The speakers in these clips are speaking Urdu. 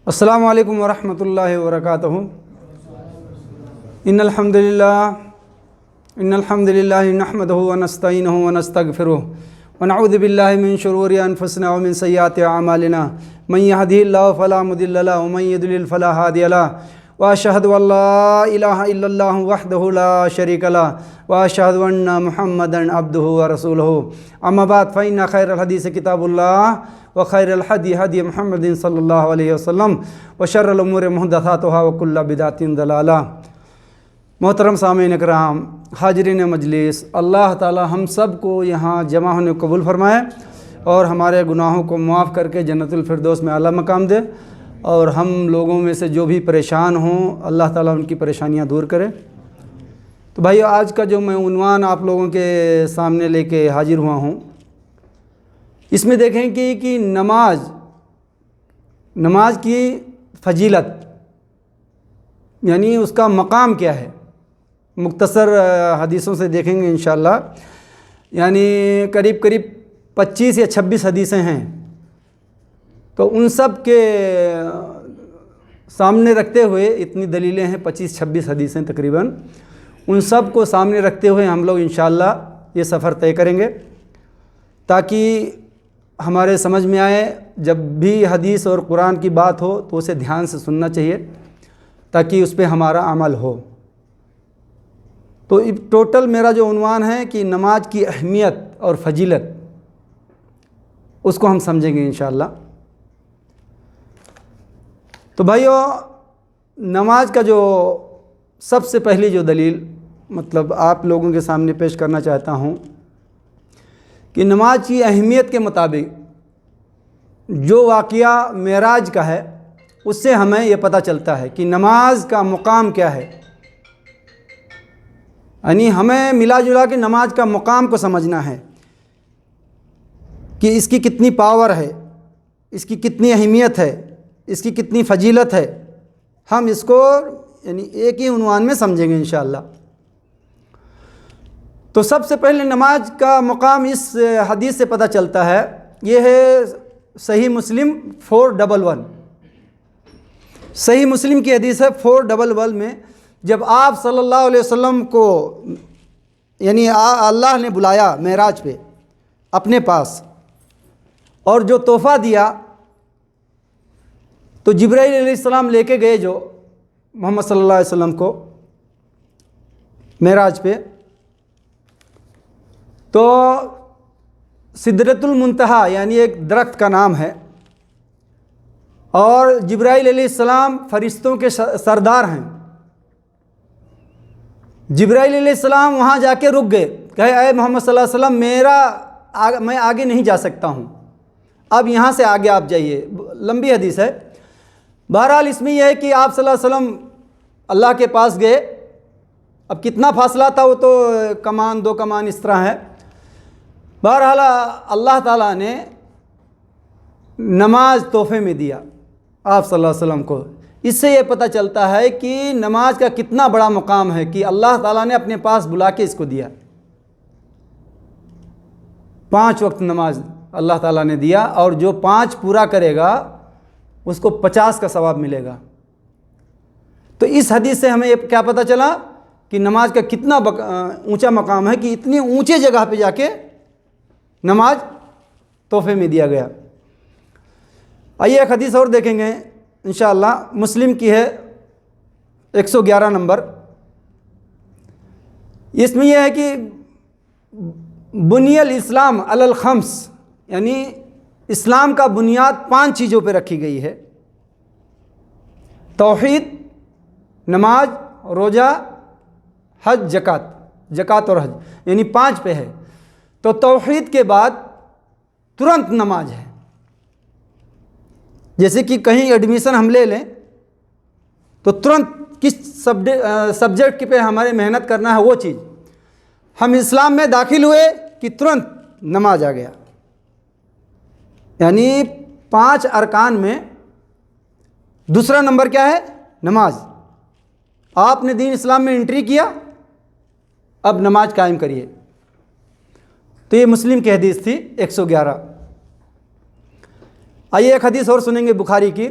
السلام علیکم ورحمۃ اللہ وبرکاتہ۔ ان الحمد للہ نحمدہ ونستعینہ ونستغفرہ ونعوذ باللہ من شرور انفسنا ومن سیئات اعمالنا من یہدہ اللہ فلا مضل لہ ومن یضلل فلا ہادی لہ واشہد ان لا الہ الا اللہ وحدہ لا شریک لہ واشہد ان محمدا عبدہ ورسولہ اما بعد فإن خیر الحدیث کتاب اللہ وخیر الحدی حدی محمد صلی اللہ علیہ وسلم وشر الامور محدثاتها وکل بدعۃ ضلالہ۔ محترم سامعین اکرام، حاضرین مجلس، اللہ تعالی ہم سب کو یہاں جمع ہونے کو قبول فرمائے اور ہمارے گناہوں کو معاف کر کے جنت الفردوس میں اعلیٰ مقام دے، اور ہم لوگوں میں سے جو بھی پریشان ہوں اللہ تعالیٰ ان کی پریشانیاں دور کرے۔ تو بھائی، آج کا جو میں عنوان آپ لوگوں کے سامنے لے کے حاضر ہوا ہوں، اس میں دیکھیں کہ نماز کی فضیلت، یعنی اس کا مقام کیا ہے۔ مختصر حدیثوں سے دیکھیں گے انشاءاللہ، یعنی قریب 25 یا 26 حدیثیں ہیں، تو ان سب کے سامنے رکھتے ہوئے، اتنی دلیلیں ہیں، 25-26 حدیثیں تقریباً، ان سب کو سامنے رکھتے ہوئے ہم لوگ انشاءاللہ یہ سفر طے کریں گے، تاکہ ہمارے سمجھ میں آئے۔ جب بھی حدیث اور قرآن کی بات ہو تو اسے دھیان سے سننا چاہیے تاکہ اس پہ ہمارا عمل ہو۔ تو ٹوٹل میرا جو عنوان ہے کہ نماز کی اہمیت اور فضیلت، اس کو ہم سمجھیں گے انشاءاللہ۔ تو بھائیو، نماز کا جو سب سے پہلی جو دلیل مطلب آپ لوگوں کے سامنے پیش کرنا چاہتا ہوں کہ نماز کی اہمیت کے مطابق جو واقعہ معراج کا ہے، اس سے ہمیں یہ پتہ چلتا ہے کہ نماز کا مقام کیا ہے۔ یعنی ہمیں ملا جلا کے نماز کا مقام کو سمجھنا ہے کہ اس کی کتنی پاور ہے، اس کی کتنی اہمیت ہے، اس کی کتنی فضیلت ہے۔ ہم اس کو یعنی ایک ہی عنوان میں سمجھیں گے انشاءاللہ۔ تو سب سے پہلے نماز کا مقام اس حدیث سے پتہ چلتا ہے، یہ ہے صحیح مسلم 411۔ صحیح مسلم کی حدیث ہے 411 میں، جب آپ صلی اللہ علیہ وسلم کو یعنی اللہ نے بلایا معراج پہ اپنے پاس اور جو تحفہ دیا، تو جبرائیل علیہ السلام لے کے گئے جو محمد صلی اللہ علیہ وسلم کو معراج پہ، تو سدرۃ المنتہا یعنی ایک درخت کا نام ہے، اور جبرائیل علیہ السلام فرشتوں کے سردار ہیں۔ جبرائیل علیہ السلام وہاں جا کے رک گئے، کہے اے محمد صلی اللہ علیہ وسلم میں آگے نہیں جا سکتا ہوں، اب یہاں سے آگے آپ جائیے۔ لمبی حدیث ہے، بہرحال اس میں یہ ہے کہ آپ صلی اللہ علیہ وسلم اللہ کے پاس گئے۔ اب کتنا فاصلہ تھا وہ تو کمان 2 کمان اس طرح ہے۔ بہرحال اللہ تعالیٰ نے نماز تحفے میں دیا آپ صلی اللہ علیہ وسلم کو۔ اس سے یہ پتہ چلتا ہے کہ نماز کا کتنا بڑا مقام ہے کہ اللہ تعالیٰ نے اپنے پاس بلا کے اس کو دیا۔ 5 وقت نماز اللہ تعالیٰ نے دیا، اور جو 5 پورا کرے گا اس کو 50 کا ثواب ملے گا۔ تو اس حدیث سے ہمیں یہ کیا پتہ چلا کہ نماز کا کتنا اونچا مقام ہے کہ اتنی اونچے جگہ پہ جا کے نماز تحفے میں دیا گیا۔ آئیے ایک حدیث اور دیکھیں گے انشاءاللہ، مسلم کی ہے 111 نمبر۔ اس میں یہ ہے کہ بنی الاسلام علی الخمس، یعنی اسلام کا بنیاد 5 چیزوں پہ رکھی گئی ہے: توحید، نماز، روزہ، حج، زکوٰۃ اور حج، یعنی 5 پہ ہے۔ تو توحید کے بعد ترنت نماز ہے۔ جیسے کہ کہیں ایڈمیشن ہم لے لیں تو ترنت کس سبجیکٹ پہ ہمارے محنت کرنا ہے وہ چیز، ہم اسلام میں داخل ہوئے کہ ترنت نماز آ گیا۔ یعنی 5 ارکان میں دوسرا نمبر کیا ہے؟ نماز۔ آپ نے دین اسلام میں انٹری کیا، اب نماز قائم کریے۔ تو یہ مسلم کی حدیث تھی 111۔ آئیے ایک حدیث اور سنیں گے بخاری کی۔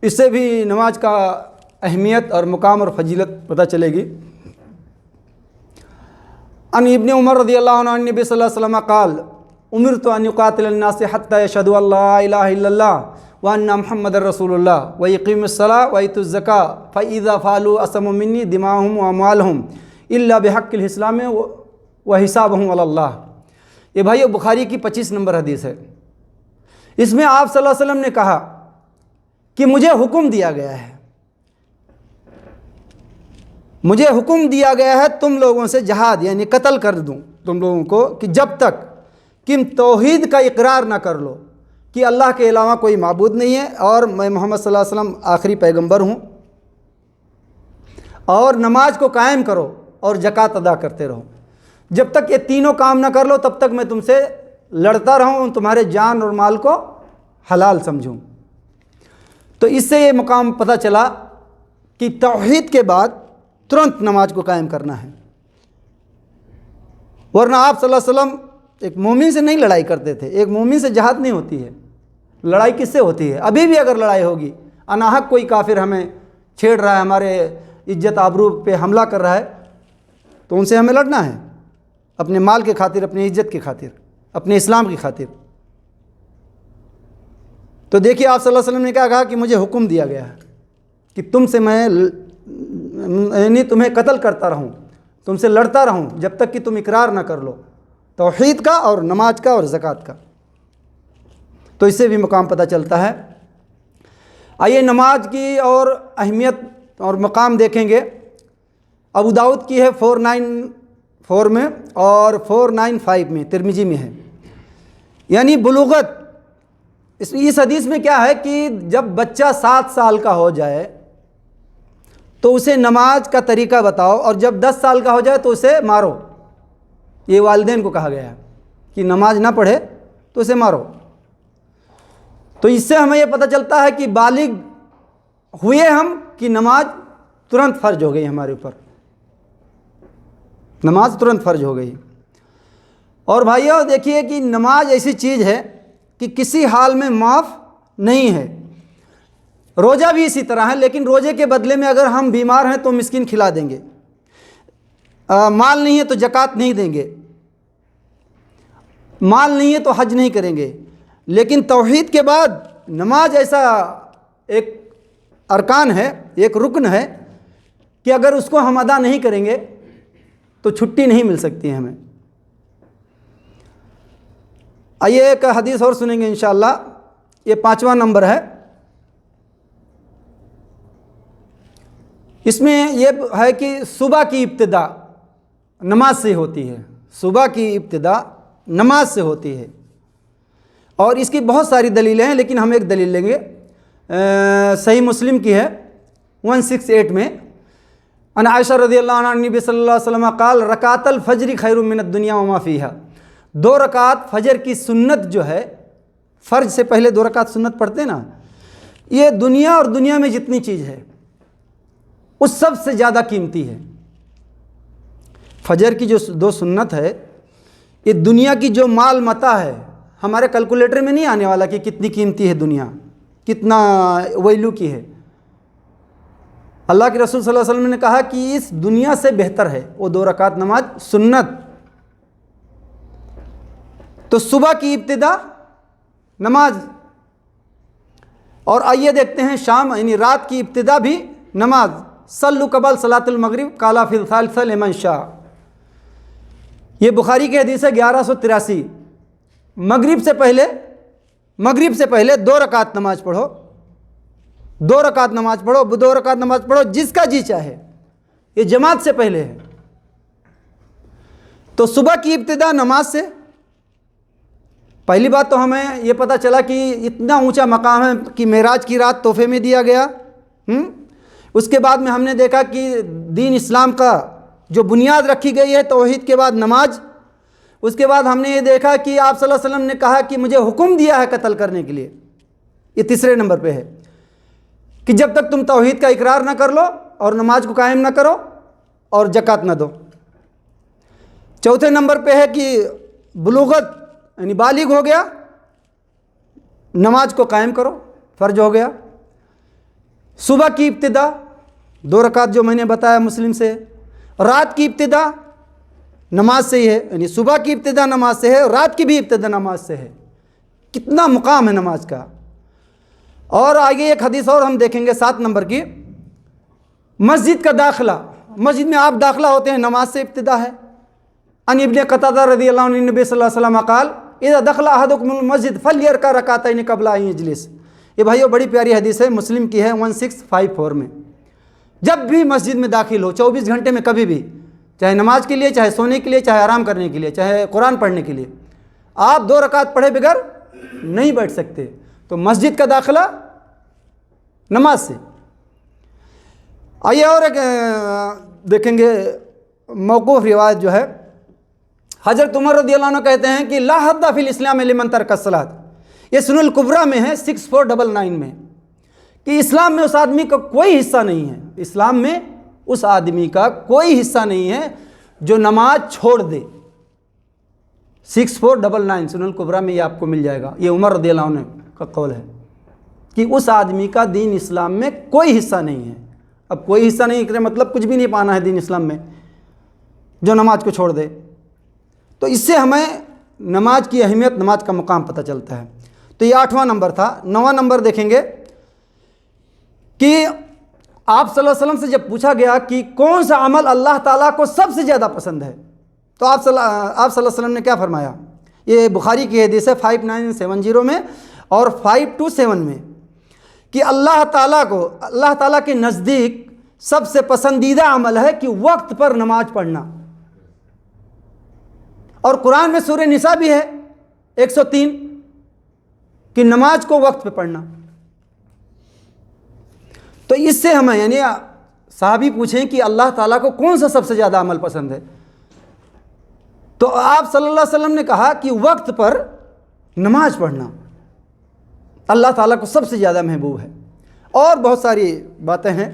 اس سے بھی نماز کا اہمیت اور مقام اور فضیلت پتہ چلے گی۔ ان ابن عمر رضی اللہ عنہ نبی صلی اللہ علیہ وسلم قال امرت ان اقاتل الناس حتى يشهدوا ان لا اله الا الله وان محمد رسول الله ويقيموا الصلاه ويؤتوا الزكاه فاذا فعلوا عصموا مني دماءهم واموالهم الا بحق الاسلام وحسابهم على الله۔ یہ بھائیو بخاری کی 25 نمبر حدیث ہے۔ اس میں آپ صلی اللہ علیہ وسلم نے کہا کہ مجھے حکم دیا گیا ہے، مجھے حکم دیا گیا ہے تم لوگوں سے جہاد یعنی قتل کر دوں تم لوگوں کو، کہ جب تک کہ توحید کا اقرار نہ کر لو کہ اللہ کے علاوہ کوئی معبود نہیں ہے اور میں محمد صلی اللہ علیہ وسلم آخری پیغمبر ہوں، اور نماز کو قائم کرو اور زکوٰۃ ادا کرتے رہو۔ جب تک یہ تینوں کام نہ کر لو تب تک میں تم سے لڑتا رہوں، تمہارے جان اور مال کو حلال سمجھوں۔ تو اس سے یہ مقام پتہ چلا کہ توحید کے بعد ترنت نماز کو قائم کرنا ہے، ورنہ آپ صلی اللہ علیہ وسلم ایک مومن سے نہیں لڑائی کرتے تھے۔ ایک مومن سے جہاد نہیں ہوتی ہے، لڑائی کس سے ہوتی ہے؟ ابھی بھی اگر لڑائی ہوگی، اناحق کوئی کافر ہمیں چھیڑ رہا ہے، ہمارے عزت آبرو پہ حملہ کر رہا ہے، تو ان سے ہمیں لڑنا ہے اپنے مال کے خاطر، اپنی عزت کی خاطر، اپنے اسلام کی خاطر۔ تو دیکھیے آپ صلی اللہ علیہ وسلم نے کیا کہا کہ مجھے حکم دیا گیا ہے کہ تم سے میں یعنی تمہیں قتل کرتا رہوں، تم سے لڑتا رہوں جب تک کہ تم اقرار نہ کر لو توحید کا اور نماز کا اور زکوٰۃ کا۔ تو اس سے بھی مقام پتہ چلتا ہے۔ آئیے نماز کی اور اہمیت اور مقام دیکھیں گے۔ ابو داؤد کی ہے 494 میں اور 495 میں، ترمذی میں ہے، یعنی بلوغت۔ اس حدیث میں کیا ہے کہ جب بچہ 7 سال کا ہو جائے تو اسے نماز کا طریقہ بتاؤ، اور جب 10 سال کا ہو جائے تو اسے مارو۔ یہ والدین کو کہا گیا ہے کہ نماز نہ پڑھے تو اسے مارو۔ تو اس سے ہمیں یہ پتہ چلتا ہے کہ بالغ ہوئے ہم کہ نماز ترنت فرض ہو گئی ہمارے اوپر، نماز ترنت فرض ہو گئی۔ اور بھائیو دیکھیے کہ نماز ایسی چیز ہے کہ کسی حال میں معاف نہیں ہے۔ روزہ بھی اسی طرح ہے، لیکن روزے کے بدلے میں اگر ہم بیمار ہیں تو مسکین کھلا دیں گے، مال نہیں ہے تو زکوٰۃ نہیں دیں گے، مال نہیں ہے تو حج نہیں کریں گے۔ لیکن توحید کے بعد نماز ایسا ایک ارکان ہے، ایک رکن ہے کہ اگر اس کو ہم ادا نہیں کریں گے تو چھٹی نہیں مل سکتی ہے ہمیں۔ آئیے ایک حدیث اور سنیں گے انشاءاللہ، یہ 5واں نمبر ہے۔ اس میں یہ ہے کہ صبح کی ابتدا نماز سے ہوتی ہے، صبح کی ابتدا نماز سے ہوتی ہے، اور اس کی بہت ساری دلیلیں ہیں، لیکن ہم ایک دلیل لیں گے۔ صحیح مسلم کی ہے 168 میں، ان عائشہ رضی اللہ عنہ نبی صلی اللہ علیہ وسلم قال رکعت الفجر خیر من الدنیا وما فیہا۔ 2 رکعت فجر کی سنت جو ہے، فرض سے پہلے 2 رکعت سنت پڑھتے نا، یہ دنیا اور دنیا میں جتنی چیز ہے اس سب سے زیادہ قیمتی ہے۔ فجر کی جو 2 سنت ہے، یہ دنیا کی جو مال متاع ہے، ہمارے کیلکولیٹر میں نہیں آنے والا کہ کتنی قیمتی ہے دنیا، کتنا ویلو کی ہے۔ اللہ کے رسول صلی اللہ علیہ وسلم نے کہا کہ اس دنیا سے بہتر ہے وہ 2 رکعت نماز سنت۔ تو صبح کی ابتدا نماز، اور آئیے دیکھتے ہیں شام یعنی رات کی ابتدا بھی نماز۔ صلو قبل صلاۃ المغرب قال فی الثالثہ لمن شاء، یہ بخاری کی حدیث ہے 1183۔ مغرب سے پہلے 2 رکعت نماز پڑھو، 2 رکعت نماز پڑھو، 2 رکعت نماز پڑھو جس کا جی چاہے، یہ جماعت سے پہلے ہے۔ تو صبح کی ابتدا نماز سے۔ پہلی بات تو ہمیں یہ پتہ چلا کہ اتنا اونچا مقام ہے کہ معراج کی رات تحفے میں دیا گیا۔ اس کے بعد میں ہم نے دیکھا کہ دین اسلام کا جو بنیاد رکھی گئی ہے توحید کے بعد نماز۔ اس کے بعد ہم نے یہ دیکھا کہ آپ صلی اللہ علیہ وسلم نے کہا کہ مجھے حکم دیا ہے قتل کرنے کے لیے، یہ تیسرے نمبر پہ ہے کہ جب تک تم توحید کا اقرار نہ کر لو اور نماز کو قائم نہ کرو اور زکوٰۃ نہ دو۔ چوتھے نمبر پہ ہے کہ بلوغت یعنی بالغ ہو گیا، نماز کو قائم کرو، فرض ہو گیا۔ صبح کی ابتدا 2 رکعت جو میں نے بتایا مسلم سے، رات کی ابتدا نماز سے ہی ہے، یعنی صبح کی ابتدا نماز سے ہے، رات کی بھی ابتدا نماز سے ہے۔ کتنا مقام ہے نماز کا۔ اور آگے ایک حدیث اور ہم دیکھیں گے 7 نمبر کی، مسجد کا داخلہ، مسجد میں آپ داخلہ ہوتے ہیں نماز سے ابتدا ہے۔ ان ابن قتادہ رضی اللہ عنہ نبی صلی اللہ علیہ وسلم قال اذا دخل احدکم المسجد فلیرکع رکعتین قبل ان یجلس۔ یہ بھائیو بڑی پیاری حدیث ہے، مسلم کی ہے 1654 میں۔ جب بھی مسجد میں داخل ہو 24 گھنٹے میں کبھی بھی، چاہے نماز کے لیے، چاہے سونے کے لیے، چاہے آرام کرنے کے لیے، چاہے قرآن پڑھنے کے لیے، آپ 2 رکعت پڑھے بغیر نہیں بیٹھ سکتے۔ تو مسجد کا داخلہ نماز سے۔ آئیے اور ایک دیکھیں گے موقوف روایت جو ہے، حضرت عمر رضی اللہ عنہ کہتے ہیں کہ لا حد فی الاسلام لمن ترک الصلاۃ، یہ سنن الکبریٰ میں ہے 6499 میں، کہ اسلام میں اس آدمی کا کوئی حصہ نہیں ہے، اسلام میں اس آدمی کا کوئی حصہ نہیں ہے جو نماز چھوڑ دے۔ 6499 سنن الکبریٰ میں یہ آپ کو مل جائے گا، یہ عمر رضی اللہ عنہ کا قول ہے کہ اس آدمی کا دین اسلام میں کوئی حصہ نہیں ہے۔ اب کوئی حصہ نہیں کرے مطلب کچھ بھی نہیں پانا ہے دین اسلام میں، جو نماز کو چھوڑ دے۔ تو اس سے ہمیں نماز کی اہمیت، نماز کا مقام پتہ چلتا ہے۔ تو یہ 8واں نمبر تھا۔ 9واں نمبر دیکھیں گے کہ آپ صلی اللہ علیہ وسلم سے جب پوچھا گیا کہ کون سا عمل اللہ تعالیٰ کو سب سے زیادہ پسند ہے، تو آپ صلی اللہ علیہ وسلم نے کیا فرمایا؟ یہ بخاری کی حدیث ہے 5970 میں اور 527 میں، کہ اللہ تعالیٰ کے نزدیک سب سے پسندیدہ عمل ہے کہ وقت پر نماز پڑھنا۔ اور قرآن میں سورہ نساء بھی ہے 103 کہ نماز کو وقت پہ پڑھنا۔ تو اس سے ہمیں، یعنی صحابی پوچھیں کہ اللہ تعالیٰ کو کون سا سب سے زیادہ عمل پسند ہے، تو آپ صلی اللہ علیہ وسلم نے کہا کہ وقت پر نماز پڑھنا اللہ تعالیٰ کو سب سے زیادہ محبوب ہے۔ اور بہت ساری باتیں ہیں۔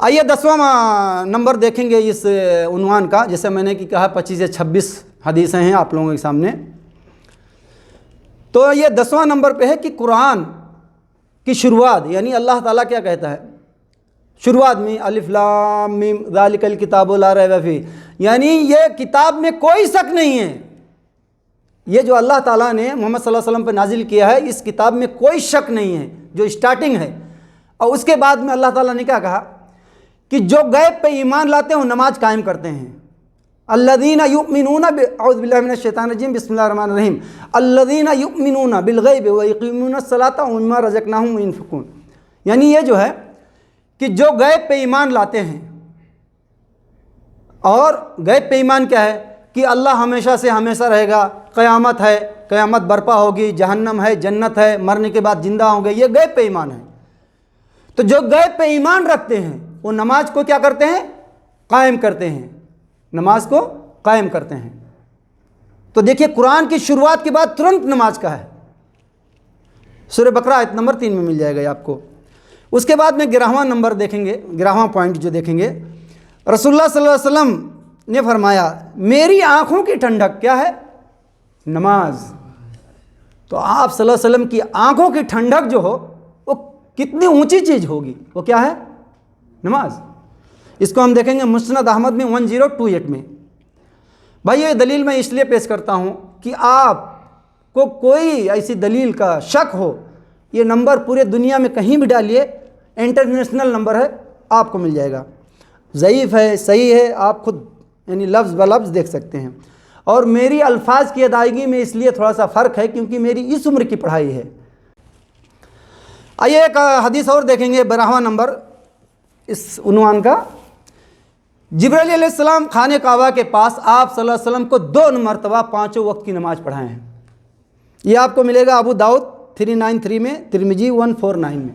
آئیے 10واں نمبر دیکھیں گے اس عنوان کا، جیسے میں نے کہا 25 سے 26 حدیثیں ہیں آپ لوگوں کے سامنے۔ تو یہ 10واں نمبر پہ ہے کہ قرآن کی شروعات، یعنی اللہ تعالیٰ کیا کہتا ہے شروعات میں، الف لام میم ذالک الکتاب لا ریب فیہ، یعنی یہ کتاب میں کوئی شک نہیں ہے، یہ جو اللہ تعالیٰ نے محمد صلی اللہ علیہ وسلم پہ نازل کیا ہے اس کتاب میں کوئی شک نہیں ہے، جو اسٹارٹنگ ہے۔ اور اس کے بعد میں اللہ تعالیٰ نے کیا کہا کہ جو غیب پہ ایمان لاتے ہیں وہ نماز قائم کرتے ہیں۔ الذین یؤمنون اعوذ باللہ من الشیطان الرجیم بسم اللہ الرحمن الرحیم الذین یؤمنون بالغیب ویقیمون الصلاۃ ومما رزقناہم ينفقون، یعنی یہ جو ہے کہ جو غیب پہ ایمان لاتے ہیں، اور غیب پہ ایمان کیا ہے کہ اللہ ہمیشہ سے ہمیشہ رہے گا، قیامت ہے، قیامت برپا ہوگی، جہنم ہے، جنت ہے، مرنے کے بعد زندہ ہوں گے، یہ غیب پہ ایمان ہے۔ تو جو غیب پہ ایمان رکھتے ہیں وہ نماز کو کیا کرتے ہیں؟ قائم کرتے ہیں، نماز کو قائم کرتے ہیں۔ تو دیکھیے قرآن کی شروعات کے بعد ترنت نماز کا ہے، سورہ بقرہ آیت نمبر 3 میں مل جائے گا آپ کو۔ اس کے بعد میں 11واں نمبر دیکھیں گے، 11واں پوائنٹ جو دیکھیں گے، رسول اللہ صلی اللہ علیہ وسلم نے فرمایا میری آنکھوں کی ٹھنڈک کیا ہے؟ نماز۔ تو آپ صلی اللہ علیہ وسلم کی آنکھوں کی ٹھنڈک جو ہو وہ کتنی اونچی چیز ہوگی، وہ کیا ہے؟ نماز۔ اس کو ہم دیکھیں گے مسند احمد میں 1028 میں۔ بھائی یہ دلیل میں اس لیے پیش کرتا ہوں کہ آپ کو کوئی ایسی دلیل کا شک ہو، یہ نمبر پورے دنیا میں کہیں بھی ڈالیے، انٹرنیشنل نمبر ہے، آپ کو مل جائے گا، ضعیف ہے صحیح ہے آپ خود یعنی لفظ بلفظ دیکھ سکتے ہیں۔ اور میری الفاظ کی ادائیگی میں اس لیے تھوڑا سا فرق ہے کیونکہ میری اس عمر کی پڑھائی ہے۔ آئیے ایک حدیث اور دیکھیں گے 12واں نمبر اس عنوان کا۔ جبرائیل علیہ السلام خانہ کعبہ کے پاس آپ صلی اللہ علیہ وسلم کو 2 مرتبہ 5 وقت کی نماز پڑھائے ہیں۔ یہ آپ کو ملے گا ابو داؤد 393 میں، ترمذی 149 میں۔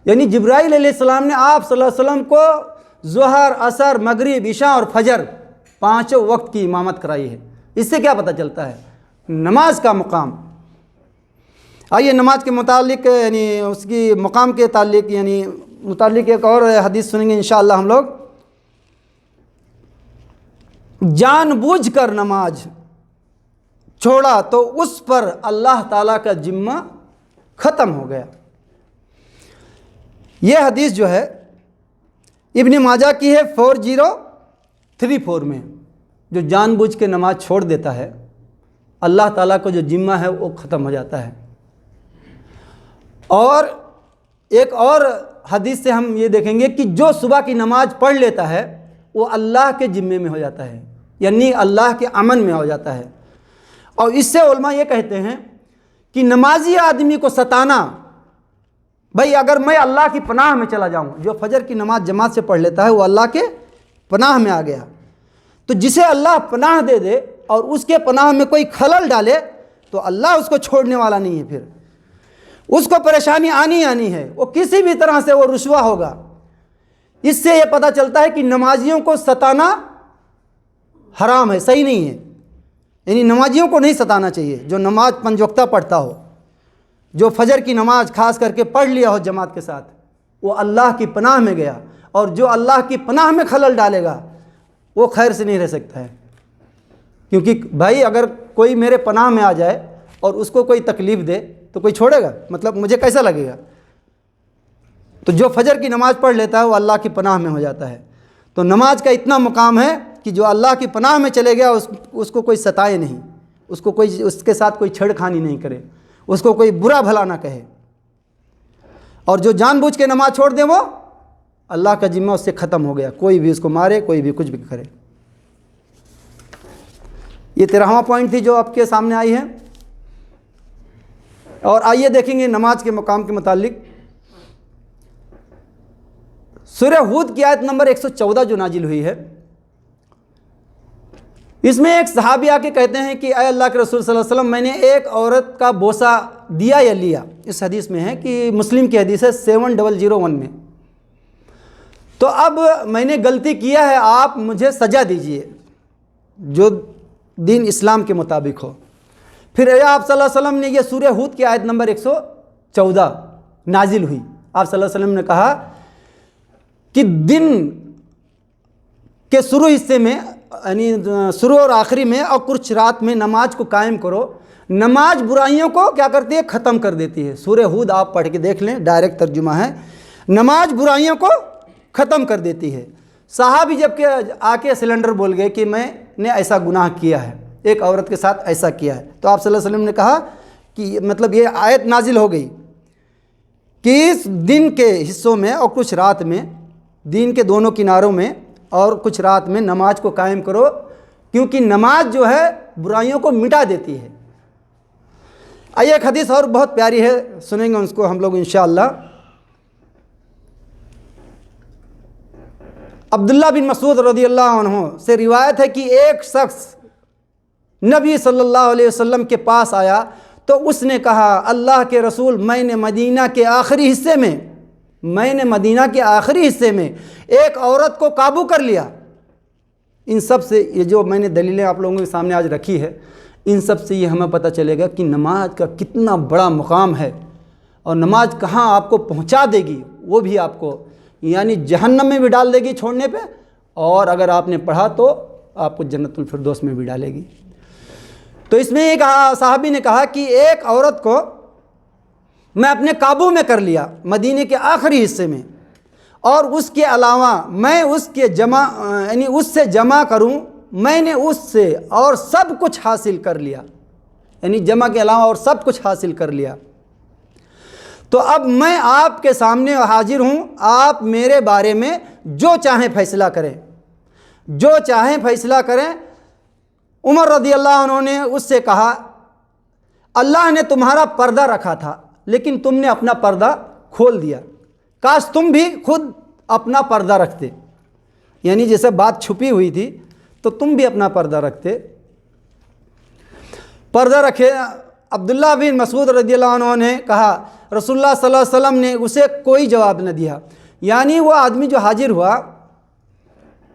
یعنی جبرائیل علیہ السلام نے آپ صلی اللہ علیہ وسلم کو ظہر، عصر، مغرب، عشاء اور فجر 5 وقت کی امامت کرائی ہے۔ اس سے کیا پتہ چلتا ہے؟ نماز کا مقام۔ آئیے نماز کے متعلق یعنی اس کی مقام کے تعلق یعنی متعلق ایک اور حدیث سنیں گے انشاءاللہ ہم لوگ۔ جان بوجھ کر نماز چھوڑا تو اس پر اللہ تعالیٰ کا ذمہ ختم ہو گیا۔ یہ حدیث جو ہے ابن ماجہ کی ہے 4034 میں. جو جان بوجھ کے نماز چھوڑ دیتا ہے اللہ تعالیٰ کو جو ذمہ ہے وہ ختم ہو جاتا ہے. اور ایک اور حدیث سے ہم یہ دیکھیں گے کہ جو صبح کی نماز پڑھ لیتا ہے وہ اللہ کے ذمے میں ہو جاتا ہے، یعنی اللہ کے امن میں ہو جاتا ہے. اور اس سے علماء یہ کہتے ہیں کہ نمازی آدمی کو ستانا، بھائی اگر میں اللہ کی پناہ میں چلا جاؤں، جو فجر کی نماز جماعت سے پڑھ لیتا ہے وہ اللہ کے پناہ میں آ گیا، تو جسے اللہ پناہ دے دے اور اس کے پناہ میں کوئی خلل ڈالے تو اللہ اس کو چھوڑنے والا نہیں ہے، پھر اس کو پریشانی آنی ہے، وہ کسی بھی طرح سے وہ رسوا ہوگا. اس سے یہ پتہ چلتا ہے کہ نمازیوں کو ستانا حرام ہے، صحیح نہیں ہے. یعنی نمازیوں کو نہیں ستانا چاہیے. جو نماز 5 وقتہ پڑھتا ہو، جو فجر کی نماز خاص کر کے پڑھ لیا ہو جماعت کے ساتھ، وہ اللہ کی پناہ میں گیا، اور جو اللہ کی پناہ میں خلل ڈالے گا وہ خیر سے نہیں رہ سکتا ہے. کیونکہ بھائی اگر کوئی میرے پناہ میں آ جائے اور اس کو کوئی تکلیف دے تو کوئی چھوڑے گا؟ مطلب مجھے کیسا لگے گا؟ تو جو فجر کی نماز پڑھ لیتا ہے وہ اللہ کی پناہ میں ہو جاتا ہے. تو نماز کا اتنا مقام ہے کہ جو اللہ کی پناہ میں چلے گیا اس کو کوئی ستائے نہیں، اس کے ساتھ کوئی چھیڑ خانی نہیں کرے، اس کو کوئی برا بھلا نہ کہے. اور جو جان بوجھ کے نماز چھوڑ دے وہ اللہ کا ذمہ اس سے ختم ہو گیا، کوئی بھی اس کو مارے، کوئی بھی کچھ بھی کرے. یہ 13واں پوائنٹ تھی جو آپ کے سامنے آئی ہے. اور آئیے دیکھیں گے نماز کے مقام کے متعلق. سورہ ہود کی آیت نمبر 114 جو نازل ہوئی ہے، اس میں ایک صحابی آ کے کہتے ہیں کہ اے اللہ کے رسول صلی اللہ علیہ وسلم، میں نے ایک عورت کا بوسہ دیا یا لیا. اس حدیث میں ہے کہ مسلم کی حدیث ہے 7001 میں. تو اب میں نے غلطی کیا ہے، آپ مجھے سزا دیجئے جو دین اسلام کے مطابق ہو. پھر آپ صلی اللہ علیہ وسلم نے یہ سورہ ہود کی آیت نمبر 114 نازل ہوئی. آپ صلی اللہ علیہ وسلم نے کہا کہ دن کے شروع حصے میں، یعنی شروع اور آخری میں اور کچھ رات میں نماز کو قائم کرو. نماز برائیوں کو کیا کرتی ہے؟ ختم کر دیتی ہے. سورہ ہود آپ پڑھ کے دیکھ لیں، ڈائریکٹ ترجمہ ہے. نماز برائیوں کو ختم کر دیتی ہے. صحابی جب کہ آ کے سلنڈر بول گئے کہ میں نے ایسا گناہ کیا ہے، ایک عورت کے ساتھ ایسا کیا ہے، تو آپ صلی اللہ علیہ وسلم نے کہا کہ مطلب یہ آیت نازل ہو گئی کہ اس دن کے حصوں میں اور کچھ رات میں، دین کے دونوں کناروں میں اور کچھ رات میں نماز کو قائم کرو، کیونکہ نماز جو ہے برائیوں کو مٹا دیتی ہے. آئیے ایک حدیث اور بہت پیاری ہے، سنیں گے اس کو ہم لوگ انشاءاللہ. عبداللہ بن مسعود رضی اللہ عنہ سے روایت ہے کہ ایک شخص نبی صلی اللہ علیہ وسلم کے پاس آیا تو اس نے کہا، اللہ کے رسول، میں نے مدینہ کے آخری حصے میں ایک عورت کو قابو کر لیا. ان سب سے یہ جو میں نے دلیلیں آپ لوگوں کے سامنے آج رکھی ہے، ان سب سے یہ ہمیں پتہ چلے گا کہ نماز کا کتنا بڑا مقام ہے، اور نماز کہاں آپ کو پہنچا دے گی، وہ بھی آپ کو یعنی جہنم میں بھی ڈال دے گی چھوڑنے پہ، اور اگر آپ نے پڑھا تو آپ کو جنت الفردوس میں بھی ڈالے گی. تو اس میں ایک صحابی نے کہا کہ ایک عورت کو میں اپنے قابو میں کر لیا مدینے کے آخری حصے میں، اور اس کے علاوہ میں اس سے جمع کروں، میں نے اس سے اور سب کچھ حاصل کر لیا، یعنی جمع کے علاوہ اور سب کچھ حاصل کر لیا. تو اب میں آپ کے سامنے حاضر ہوں، آپ میرے بارے میں جو چاہیں فیصلہ کریں. عمر رضی اللہ عنہ نے اس سے کہا، اللہ نے تمہارا پردہ رکھا تھا لیکن تم نے اپنا پردہ کھول دیا، کاش تم بھی خود اپنا پردہ رکھتے، یعنی جیسے بات چھپی ہوئی تھی تو تم بھی اپنا پردہ رکھتے. پردہ رکھے. عبداللہ بن مسعود رضی اللہ عنہ نے کہا، رسول اللہ صلی اللہ علیہ وسلم نے اسے کوئی جواب نہ دیا. یعنی وہ آدمی جو حاضر ہوا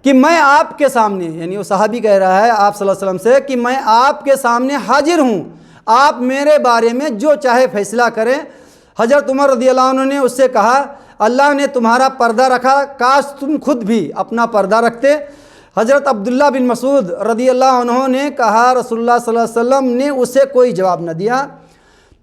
کہ میں آپ کے سامنے، یعنی وہ صحابی کہہ رہا ہے آپ صلی اللہ علیہ وسلم سے کہ میں آپ کے سامنے حاضر ہوں، آپ میرے بارے میں جو چاہے فیصلہ کریں. حضرت عمر رضی اللہ عنہ نے اس سے کہا، اللہ نے تمہارا پردہ رکھا، کاش تم خود بھی اپنا پردہ رکھتے. حضرت عبداللہ بن مسعود رضی اللہ عنہ نے کہا، رسول اللہ صلی اللہ علیہ وسلم نے اسے کوئی جواب نہ دیا.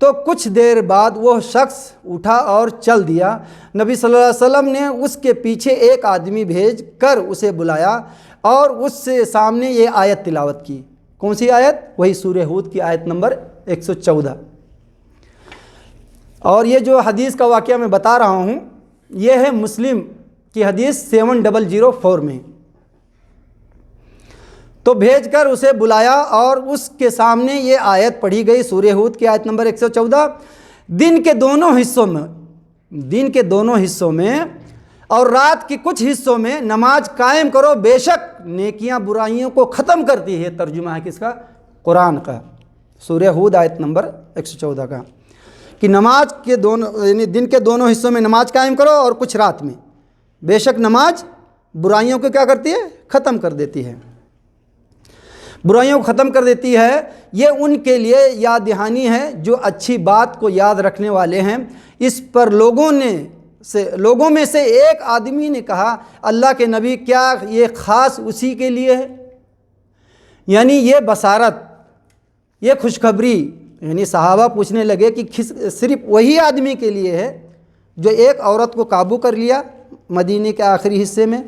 تو کچھ دیر بعد وہ شخص اٹھا اور چل دیا۔ نبی صلی اللہ علیہ وسلم نے اس کے پیچھے ایک آدمی بھیج کر اسے بلایا اور اس سے سامنے یہ آیت تلاوت کی۔ کون سی آیت؟ وہی سورہ ہود کی آیت نمبر 114۔ اور یہ جو حدیث کا واقعہ میں بتا رہا ہوں یہ ہے مسلم کی حدیث 7004 میں۔ تو بھیج کر اسے بلایا اور اس کے سامنے یہ آیت پڑھی گئی، سورہ ہود کی آیت نمبر 114۔ دن کے دونوں حصوں میں اور رات کے کچھ حصوں میں نماز قائم کرو، بے شک نیکیاں برائیوں کو ختم کرتی ہے۔ ترجمہ ہے کس کا؟ قرآن کا، سورہ ہود آیت نمبر 114 کا، کہ نماز کے یعنی دن کے دونوں حصوں میں نماز قائم کرو اور کچھ رات میں، بے شک نماز برائیوں کو کیا کرتی ہے؟ ختم کر دیتی ہے، برائیوں کو ختم کر دیتی ہے۔ یہ ان کے لیے یاد دہانی ہے جو اچھی بات کو یاد رکھنے والے ہیں۔ اس پر لوگوں میں سے ایک آدمی نے کہا، اللہ کے نبی کیا یہ خاص اسی کے لیے ہے؟ یعنی یہ بشارت، یہ خوشخبری، یعنی صحابہ پوچھنے لگے کہ صرف وہی آدمی کے لیے ہے جو ایک عورت کو قابو کر لیا مدینے کے آخری حصے میں،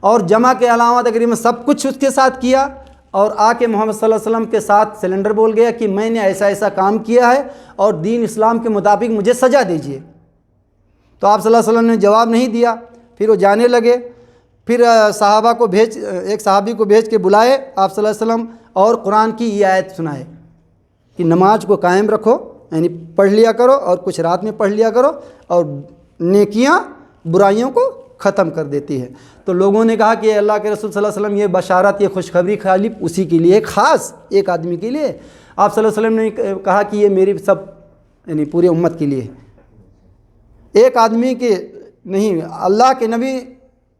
اور جمع کے علاوہ تقریباً سب کچھ اس کے ساتھ کیا، اور آ کے محمد صلی اللہ علیہ وسلم کے ساتھ سلنڈر بول گیا کہ میں نے ایسا ایسا کام کیا ہے اور دین اسلام کے مطابق مجھے سزا دیجیے۔ تو آپ صلی اللہ علیہ وسلم نے جواب نہیں دیا۔ پھر وہ جانے لگے، پھر ایک صحابی کو بھیج کے بلائے آپ صلی اللہ علیہ وسلم، اور قرآن کی یہ آیت سنائے کہ نماز کو قائم رکھو، یعنی پڑھ لیا کرو اور کچھ رات میں پڑھ لیا کرو، اور نیکیاں برائیوں کو ختم کر دیتی ہے۔ تو لوگوں نے کہا کہ اللہ کے رسول صلی اللہ علیہ وسلم یہ بشارت، یہ خوشخبری خالی اسی کے لیے، خاص ایک آدمی کے لیے۔ آپ صلی اللہ علیہ وسلم نے کہا کہ یہ میری سب یعنی پوری امت کے لیے، ایک آدمی کے نہیں۔ اللہ کے نبی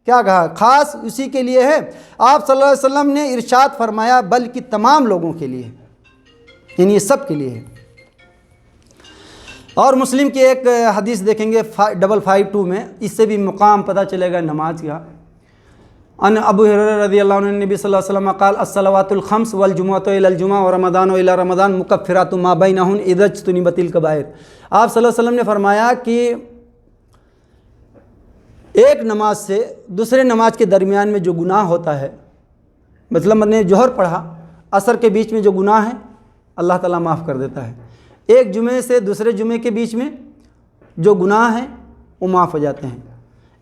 کیا کہا؟ خاص اسی کے لیے ہے۔ آپ صلی اللہ علیہ وسلم نے ارشاد فرمایا بلکہ تمام لوگوں کے لیے، یعنی یہ سب کے لیے ہے۔ اور مسلم کی ایک حدیث دیکھیں گے 552 میں، اس سے بھی مقام پتہ چلے گا نماز کا۔ ان ابو ہریرہ رضی اللہ عنہ نبی صلی اللہ علیہ وسلم قال الصلوات الخمس والجمعۃ الی الجمعہ ورمضان الی رمضان مکفرات ما بینہن اذا اجتنبت الکبائر۔ آپ صلی اللہ علیہ وسلم نے فرمایا کہ ایک نماز سے دوسرے نماز کے درمیان میں جو گناہ ہوتا ہے، مطلب میں نے جوہر پڑھا، عصر کے بیچ میں جو گناہ ہے اللہ تعالیٰ معاف کر دیتا ہے۔ ایک جمعے سے دوسرے جمعے کے بیچ میں جو گناہ ہیں وہ معاف ہو جاتے ہیں۔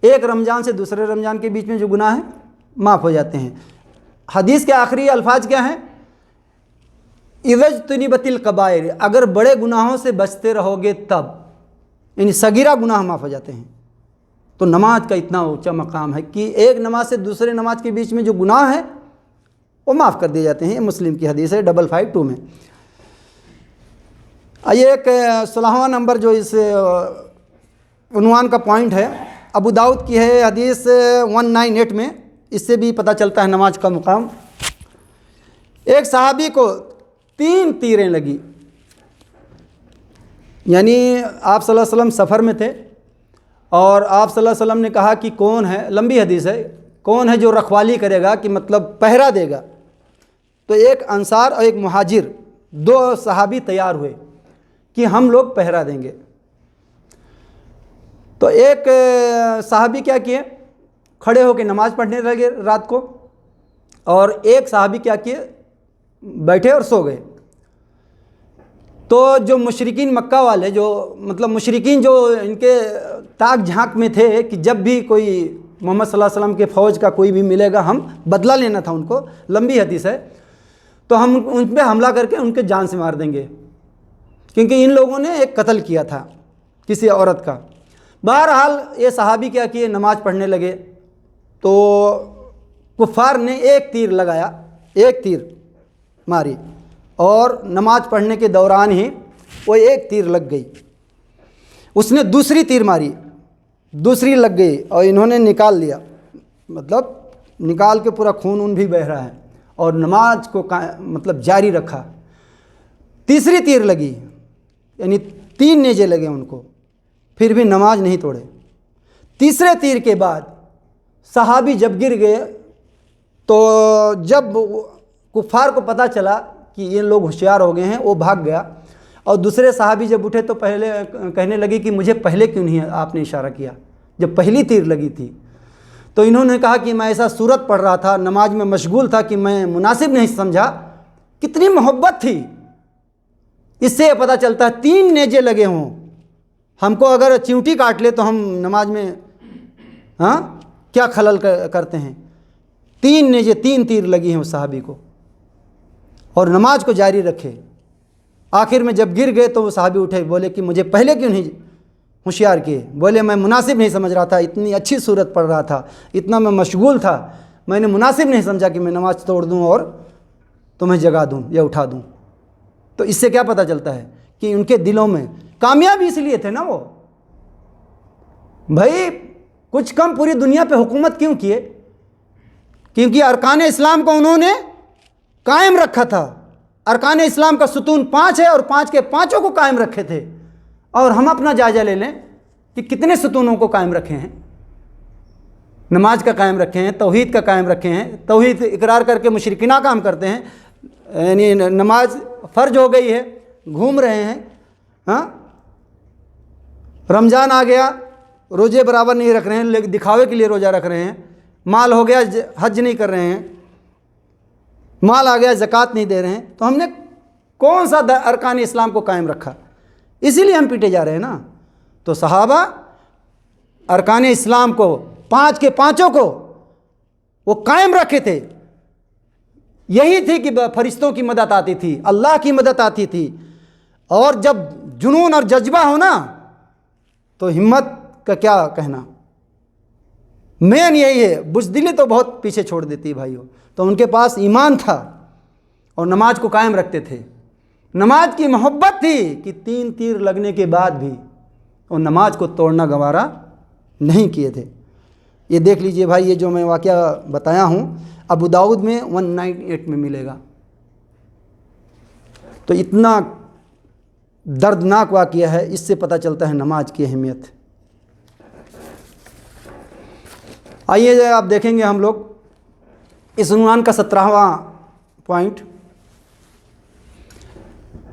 ایک رمضان سے دوسرے رمضان کے بیچ میں جو گناہ ہیں معاف ہو جاتے ہیں۔ حدیث کے آخری الفاظ کیا ہیں؟ اذا اجتنبت الکبائر، اگر بڑے گناہوں سے بچتے رہو گے تب، یعنی صغیرہ گناہ معاف ہو جاتے ہیں۔ تو نماز کا اتنا اونچا مقام ہے کہ ایک نماز سے دوسرے نماز کے بیچ میں جو گناہ ہیں وہ معاف کر دیے جاتے ہیں۔ یہ مسلم کی حدیث ہے 552 میں۔ یہ ایک 16واں نمبر جو اس عنوان کا پوائنٹ ہے، ابو داؤد کی ہے حدیث 198 میں، اس سے بھی پتہ چلتا ہے نماز کا مقام۔ ایک صحابی کو 3 تیریں لگی، یعنی آپ صلی اللہ علیہ وسلم سفر میں تھے اور آپ صلی اللہ علیہ وسلم نے کہا کہ کون ہے، لمبی حدیث ہے، کون ہے جو رکھوالی کرے گا، کہ مطلب پہرا دے گا۔ تو ایک انصار اور ایک مہاجر، 2 صحابی تیار ہوئے کہ ہم لوگ پہرا دیں گے۔ تو ایک صحابی کیا کیے، کھڑے ہو کے نماز پڑھنے لگے رات کو، اور ایک صحابی کیا کیے، بیٹھے اور سو گئے۔ تو جو مشرکین مکہ والے، جو مطلب مشرکین جو ان کے تاک جھانک میں تھے کہ جب بھی کوئی محمد صلی اللہ علیہ وسلم کے فوج کا کوئی بھی ملے گا ہم بدلہ لینا تھا ان کو، لمبی حدیث ہے، تو ہم ان پہ حملہ کر کے ان کے جان سے مار دیں گے، کیونکہ ان لوگوں نے ایک قتل کیا تھا کسی عورت کا۔ بہرحال یہ صحابی کیا کیے، نماز پڑھنے لگے، تو کفار نے ایک تیر لگایا، ایک تیر ماری، اور نماز پڑھنے کے دوران ہی وہ ایک تیر لگ گئی۔ اس نے دوسری تیر ماری، دوسری لگ گئی، اور انہوں نے نکال لیا، مطلب نکال کے پورا خون بھی بہہ رہا ہے، اور نماز کو مطلب جاری رکھا۔ تیسری تیر لگی، یعنی 3 نیزے لگے ان کو، پھر بھی نماز نہیں توڑے۔ تیسرے تیر کے بعد صحابی جب گر گئے، تو جب کفار کو پتہ چلا کہ یہ لوگ ہوشیار ہو گئے ہیں، وہ بھاگ گیا، اور دوسرے صحابی جب اٹھے تو پہلے کہنے لگے کہ مجھے پہلے کیوں نہیں آپ نے اشارہ کیا جب پہلی تیر لگی تھی؟ تو انہوں نے کہا کہ میں ایسا سورت پڑھ رہا تھا، نماز میں مشغول تھا کہ میں مناسب نہیں سمجھا۔ کتنی محبت تھی! اس سے یہ پتہ چلتا ہے 3 نیزے لگے ہوں، ہم کو اگر چیونٹی کاٹ لے تو ہم نماز میں کیا خلل کرتے ہیں۔ 3 نیزے 3 تیر لگی ہیں اس صحابی کو، اور نماز کو جاری رکھے۔ آخر میں جب گر گئے تو وہ صحابی اٹھے، بولے کہ مجھے پہلے کیوں نہیں ہوشیار کیے؟ بولے میں مناسب نہیں سمجھ رہا تھا، اتنی اچھی صورت پڑھ رہا تھا، اتنا میں مشغول تھا، میں نے مناسب نہیں سمجھا کہ میں نماز توڑ دوں اور تمہیں جگا دوں یا اٹھا دوں۔ تو اس سے کیا پتہ چلتا ہے کہ ان کے دلوں میں کامیاب اس لیے تھے نا وہ بھائی، کچھ کم پوری دنیا پہ حکومت کیوں کیے؟ کیونکہ ارکان اسلام کو انہوں نے قائم رکھا تھا۔ ارکان اسلام کا ستون 5 ہے اور 5 کے 5 کو قائم رکھے تھے۔ اور ہم اپنا جائزہ لے لیں کہ کتنے ستونوں کو قائم رکھے ہیں۔ نماز کا قائم رکھے ہیں، توحید کا قائم رکھے ہیں، توحید اقرار کر کے مشرکینہ کام کرتے ہیں، یعنی نماز فرض ہو گئی ہے، گھوم رہے ہیں۔ رمضان آ گیا، روزے برابر نہیں رکھ رہے ہیں، لیکن دکھاوے کے لیے روزہ رکھ رہے ہیں۔ مال ہو گیا، حج نہیں کر رہے ہیں۔ مال آ گیا، زکوٰۃ نہیں دے رہے ہیں۔ تو ہم نے کون سا ارکان اسلام کو قائم رکھا؟ اسی لیے ہم پیٹے جا رہے ہیں نا۔ تو صحابہ ارکان اسلام کو 5 کے 5 کو وہ قائم رکھے تھے۔ یہی تھی کہ فرشتوں کی مدد آتی تھی، اللہ کی مدد آتی تھی، اور جب جنون اور جذبہ ہونا تو ہمت کا کیا کہنا۔ مین یہی ہے، بزدلی تو بہت پیچھے چھوڑ دیتی ہے بھائیوں۔ تو ان کے پاس ایمان تھا اور نماز کو قائم رکھتے تھے۔ نماز کی محبت تھی کہ 3 تیر لگنے کے بعد بھی وہ نماز کو توڑنا گوارا نہیں کیے تھے۔ یہ دیکھ لیجئے بھائی، یہ جو میں واقعہ بتایا ہوں ابو داؤد میں 198 میں ملے گا۔ تو اتنا دردناک واقعہ ہے، اس سے پتہ چلتا ہے نماز کی اہمیت۔ آئیے آپ دیکھیں گے ہم لوگ اس عنوان کا 17واں پوائنٹ۔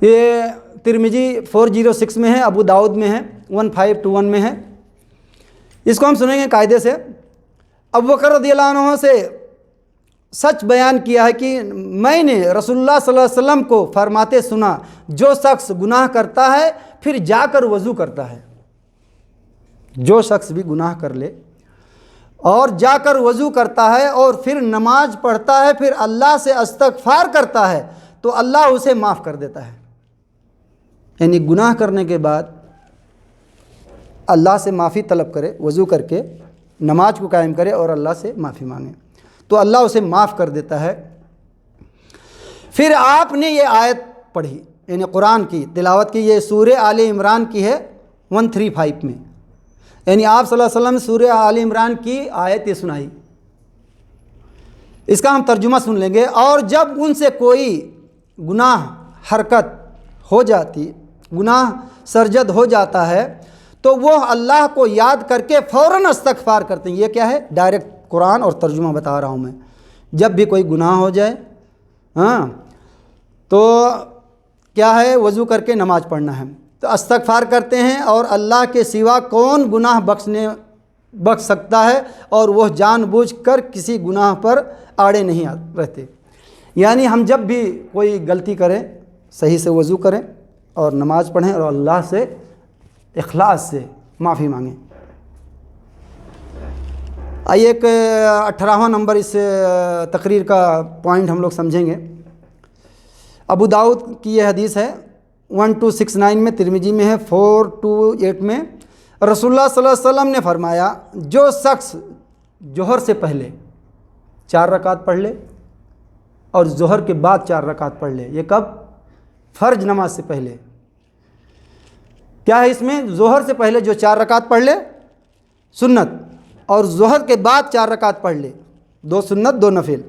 یہ ترمذی 406 میں ہے، ابو داؤد میں ہے 1521 میں ہے۔ اس کو ہم سنیں گے قاعدے سے۔ ابو بکر رضی اللہ عنہ سے سچ بیان کیا ہے کہ میں نے رسول اللہ صلی اللہ علیہ وسلم کو فرماتے سنا، جو شخص گناہ کرتا ہے پھر جا کر وضو کرتا ہے، جو شخص بھی گناہ کر لے اور جا کر وضو کرتا ہے اور پھر نماز پڑھتا ہے، پھر اللہ سے استغفار کرتا ہے تو اللہ اسے معاف کر دیتا ہے۔ یعنی گناہ کرنے کے بعد اللہ سے معافی طلب کرے، وضو کر کے نماز کو قائم کرے اور اللہ سے معافی مانگے تو اللہ اسے معاف کر دیتا ہے۔ پھر آپ نے یہ آیت پڑھی، یعنی قرآن کی تلاوت کی، یہ سورہ آل عمران کی ہے 135 میں، یعنی آپ صلی اللہ علیہ وسلم سورہ آل عمران کی آیت یہ سنائی۔ اس کا ہم ترجمہ سن لیں گے۔ اور جب ان سے کوئی گناہ حرکت ہو جاتی، گناہ سرزد ہو جاتا ہے تو وہ اللہ کو یاد کر کے فوراً استغفار کرتے ہیں۔ یہ کیا ہے؟ ڈائریکٹ قرآن اور ترجمہ بتا رہا ہوں میں۔ جب بھی کوئی گناہ ہو جائے تو کیا ہے؟ وضو کر کے نماز پڑھنا ہے تو استغفار کرتے ہیں، اور اللہ کے سوا کون گناہ بخش سکتا ہے، اور وہ جان بوجھ کر کسی گناہ پر آڑے نہیں رہتے۔ یعنی ہم جب بھی کوئی غلطی کریں صحیح سے وضو کریں اور نماز پڑھیں اور اللہ سے اخلاص سے معافی مانگیں۔ آئیے ایک 18واں نمبر اس تقریر کا پوائنٹ ہم لوگ سمجھیں گے۔ ابو داؤد کی یہ حدیث ہے 1269 میں، ترمذی میں ہے 428 میں۔ رسول اللہ صلی اللہ علیہ وسلم نے فرمایا، جو شخص ظہر سے پہلے 4 رکعت پڑھ لے اور ظہر کے بعد 4 رکعت پڑھ لے، یہ کب؟ فرض نماز سے پہلے۔ کیا ہے اس میں؟ ظہر سے پہلے جو 4 رکعت پڑھ لے سنت، اور ظہر کے بعد 4 رکعت پڑھ لے، 2 سنت 2 نفل،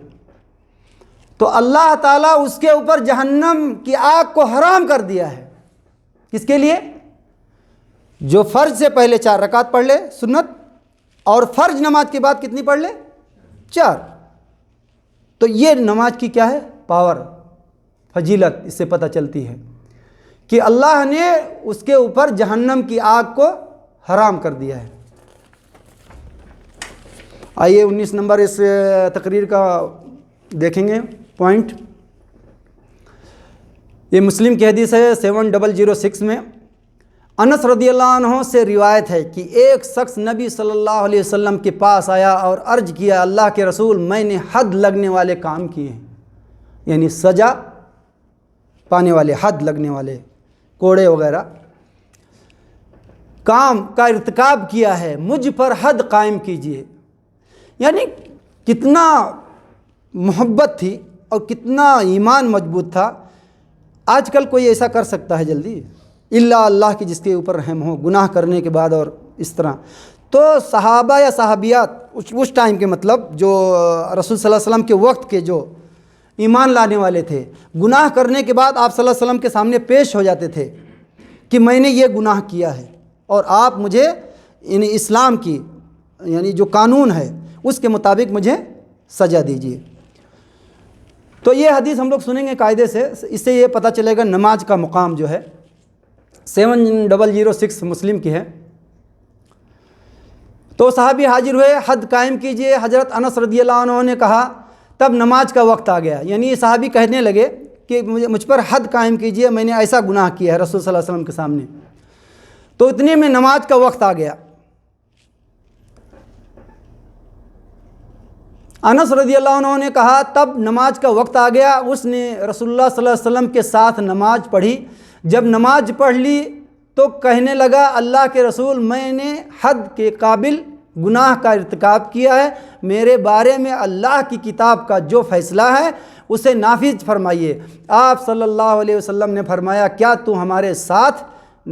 تو اللہ تعالیٰ اس کے اوپر جہنم کی آگ کو حرام کر دیا ہے۔ کس کے لیے؟ جو فرض سے پہلے 4 رکعت پڑھ لے سنت، اور فرض نماز کے بعد کتنی پڑھ لے؟ 4۔ تو یہ نماز کی کیا ہے؟ پاور، فضیلت اس سے پتہ چلتی ہے کہ اللہ نے اس کے اوپر جہنم کی آگ کو حرام کر دیا ہے۔ آئیے 19 نمبر اس تقریر کا دیکھیں گے پوائنٹ۔ یہ مسلم کی حدیث ہے 7006 میں۔ انس رضی اللہ عنہ سے روایت ہے کہ ایک شخص نبی صلی اللہ علیہ وسلم کے پاس آیا اور عرض کیا، اللہ کے رسول، میں نے حد لگنے والے کام کیے ہیں، یعنی سزا پانے والے، حد لگنے والے، کوڑے وغیرہ کام کا ارتکاب کیا ہے، مجھ پر حد قائم کیجیے۔ یعنی کتنا محبت تھی اور کتنا ایمان مضبوط تھا۔ آج کل کوئی ایسا کر سکتا ہے جلدی؟ الا اللہ کی جس کے اوپر رحم ہو، گناہ کرنے کے بعد اور اس طرح۔ تو صحابہ یا صحابیات اس ٹائم کے، مطلب جو رسول صلی اللہ علیہ وسلم کے وقت کے جو ایمان لانے والے تھے، گناہ کرنے کے بعد آپ صلی اللہ علیہ وسلم کے سامنے پیش ہو جاتے تھے کہ میں نے یہ گناہ کیا ہے اور آپ مجھے یعنی اسلام کی یعنی جو قانون ہے اس کے مطابق مجھے سزا دیجیے۔ تو یہ حدیث ہم لوگ سنیں گے قاعدے سے، اس سے یہ پتہ چلے گا نماز کا مقام جو ہے۔ 7006 مسلم کی ہے۔ تو صحابی حاضر ہوئے، حد قائم کیجئے۔ حضرت انس رضی اللہ عنہ نے کہا، تب نماز کا وقت آ گیا۔ یعنی یہ صحابی کہنے لگے کہ مجھ پر حد قائم کیجئے، میں نے ایسا گناہ کیا ہے رسول صلی اللہ علیہ وسلم کے سامنے۔ تو اتنے میں نماز کا وقت آ گیا۔ انس رضی اللہ عنہ نے کہا، تب نماز کا وقت آ گیا، اس نے رسول اللہ صلی اللہ علیہ وسلم کے ساتھ نماز پڑھی۔ جب نماز پڑھ لی تو کہنے لگا، اللہ کے رسول، میں نے حد کے قابل گناہ کا ارتکاب کیا ہے، میرے بارے میں اللہ کی کتاب کا جو فیصلہ ہے اسے نافذ فرمائیے۔ آپ صلی اللہ علیہ وسلم نے فرمایا، کیا تو ہمارے ساتھ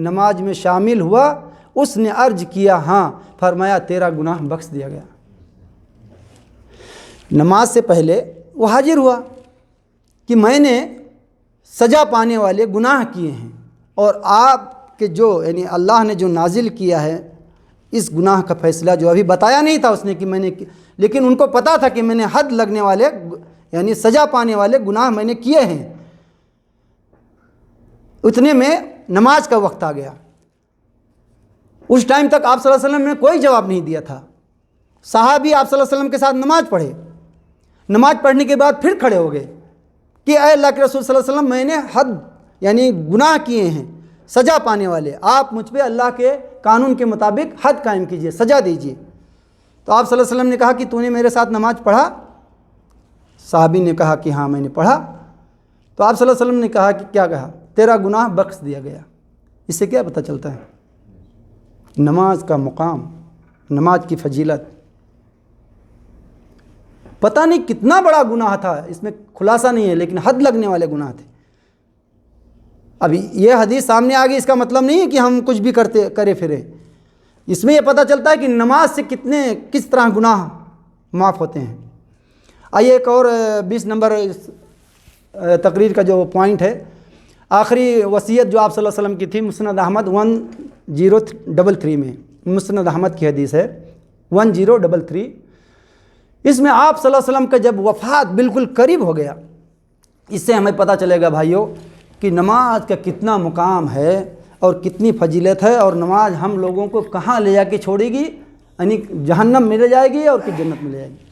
نماز میں شامل ہوا؟ اس نے عرض کیا، ہاں۔ فرمایا، تیرا گناہ بخش دیا گیا۔ نماز سے پہلے وہ حاضر ہوا کہ میں نے سزا پانے والے گناہ کیے ہیں، اور آپ کے جو یعنی اللہ نے جو نازل کیا ہے اس گناہ کا فیصلہ جو ابھی بتایا نہیں تھا اس نے کہ میں نے، لیکن ان کو پتہ تھا کہ میں نے حد لگنے والے یعنی سزا پانے والے گناہ میں نے کیے ہیں۔ اتنے میں نماز کا وقت آ گیا۔ اس ٹائم تک آپ صلی اللہ علیہ وسلم نے کوئی جواب نہیں دیا تھا۔ صحابی آپ صلی اللہ علیہ وسلم کے ساتھ نماز پڑھے، نماز پڑھنے کے بعد پھر کھڑے ہو گئے کہ اے اللہ کے رسول صلی اللہ علیہ وسلم، میں نے حد یعنی گناہ کیے ہیں، سزا پانے والے، آپ مجھ پہ اللہ کے قانون کے مطابق حد قائم کیجئے، سزا دیجئے۔ تو آپ صلی اللہ علیہ وسلم نے کہا کہ تو نے میرے ساتھ نماز پڑھا؟ صحابی نے کہا کہ ہاں میں نے پڑھا۔ تو آپ صلی اللہ علیہ وسلم نے کہا کہ کیا کہا؟ تیرا گناہ بخش دیا گیا۔ اس سے کیا پتہ چلتا ہے؟ نماز کا مقام، نماز کی فضیلت۔ پتہ نہیں کتنا بڑا گناہ تھا، اس میں خلاصہ نہیں ہے، لیکن حد لگنے والے گناہ تھے۔ ابھی یہ حدیث سامنے آ گئی، اس کا مطلب نہیں ہے کہ ہم کچھ بھی کرے پھرے۔ اس میں یہ پتہ چلتا ہے کہ نماز سے کس طرح گناہ معاف ہوتے ہیں۔ آئیے ایک اور 20 نمبر تقریر کا جو پوائنٹ ہے، آخری وصیت جو آپ صلی اللہ علیہ وسلم کی تھی، مسند احمد 1033 میں، مسند احمد کی حدیث ہے 1033۔ اس میں آپ صلی اللہ علیہ وسلم کا جب وفات بالکل قریب ہو گیا، اس سے ہمیں پتہ چلے گا بھائیوں کہ نماز کا کتنا مقام ہے اور کتنی فضیلت ہے، اور نماز ہم لوگوں کو کہاں لے جا کے چھوڑے گی، یعنی جہنم میں لے جائے گی اور کہ جنت میں لے جائے گی۔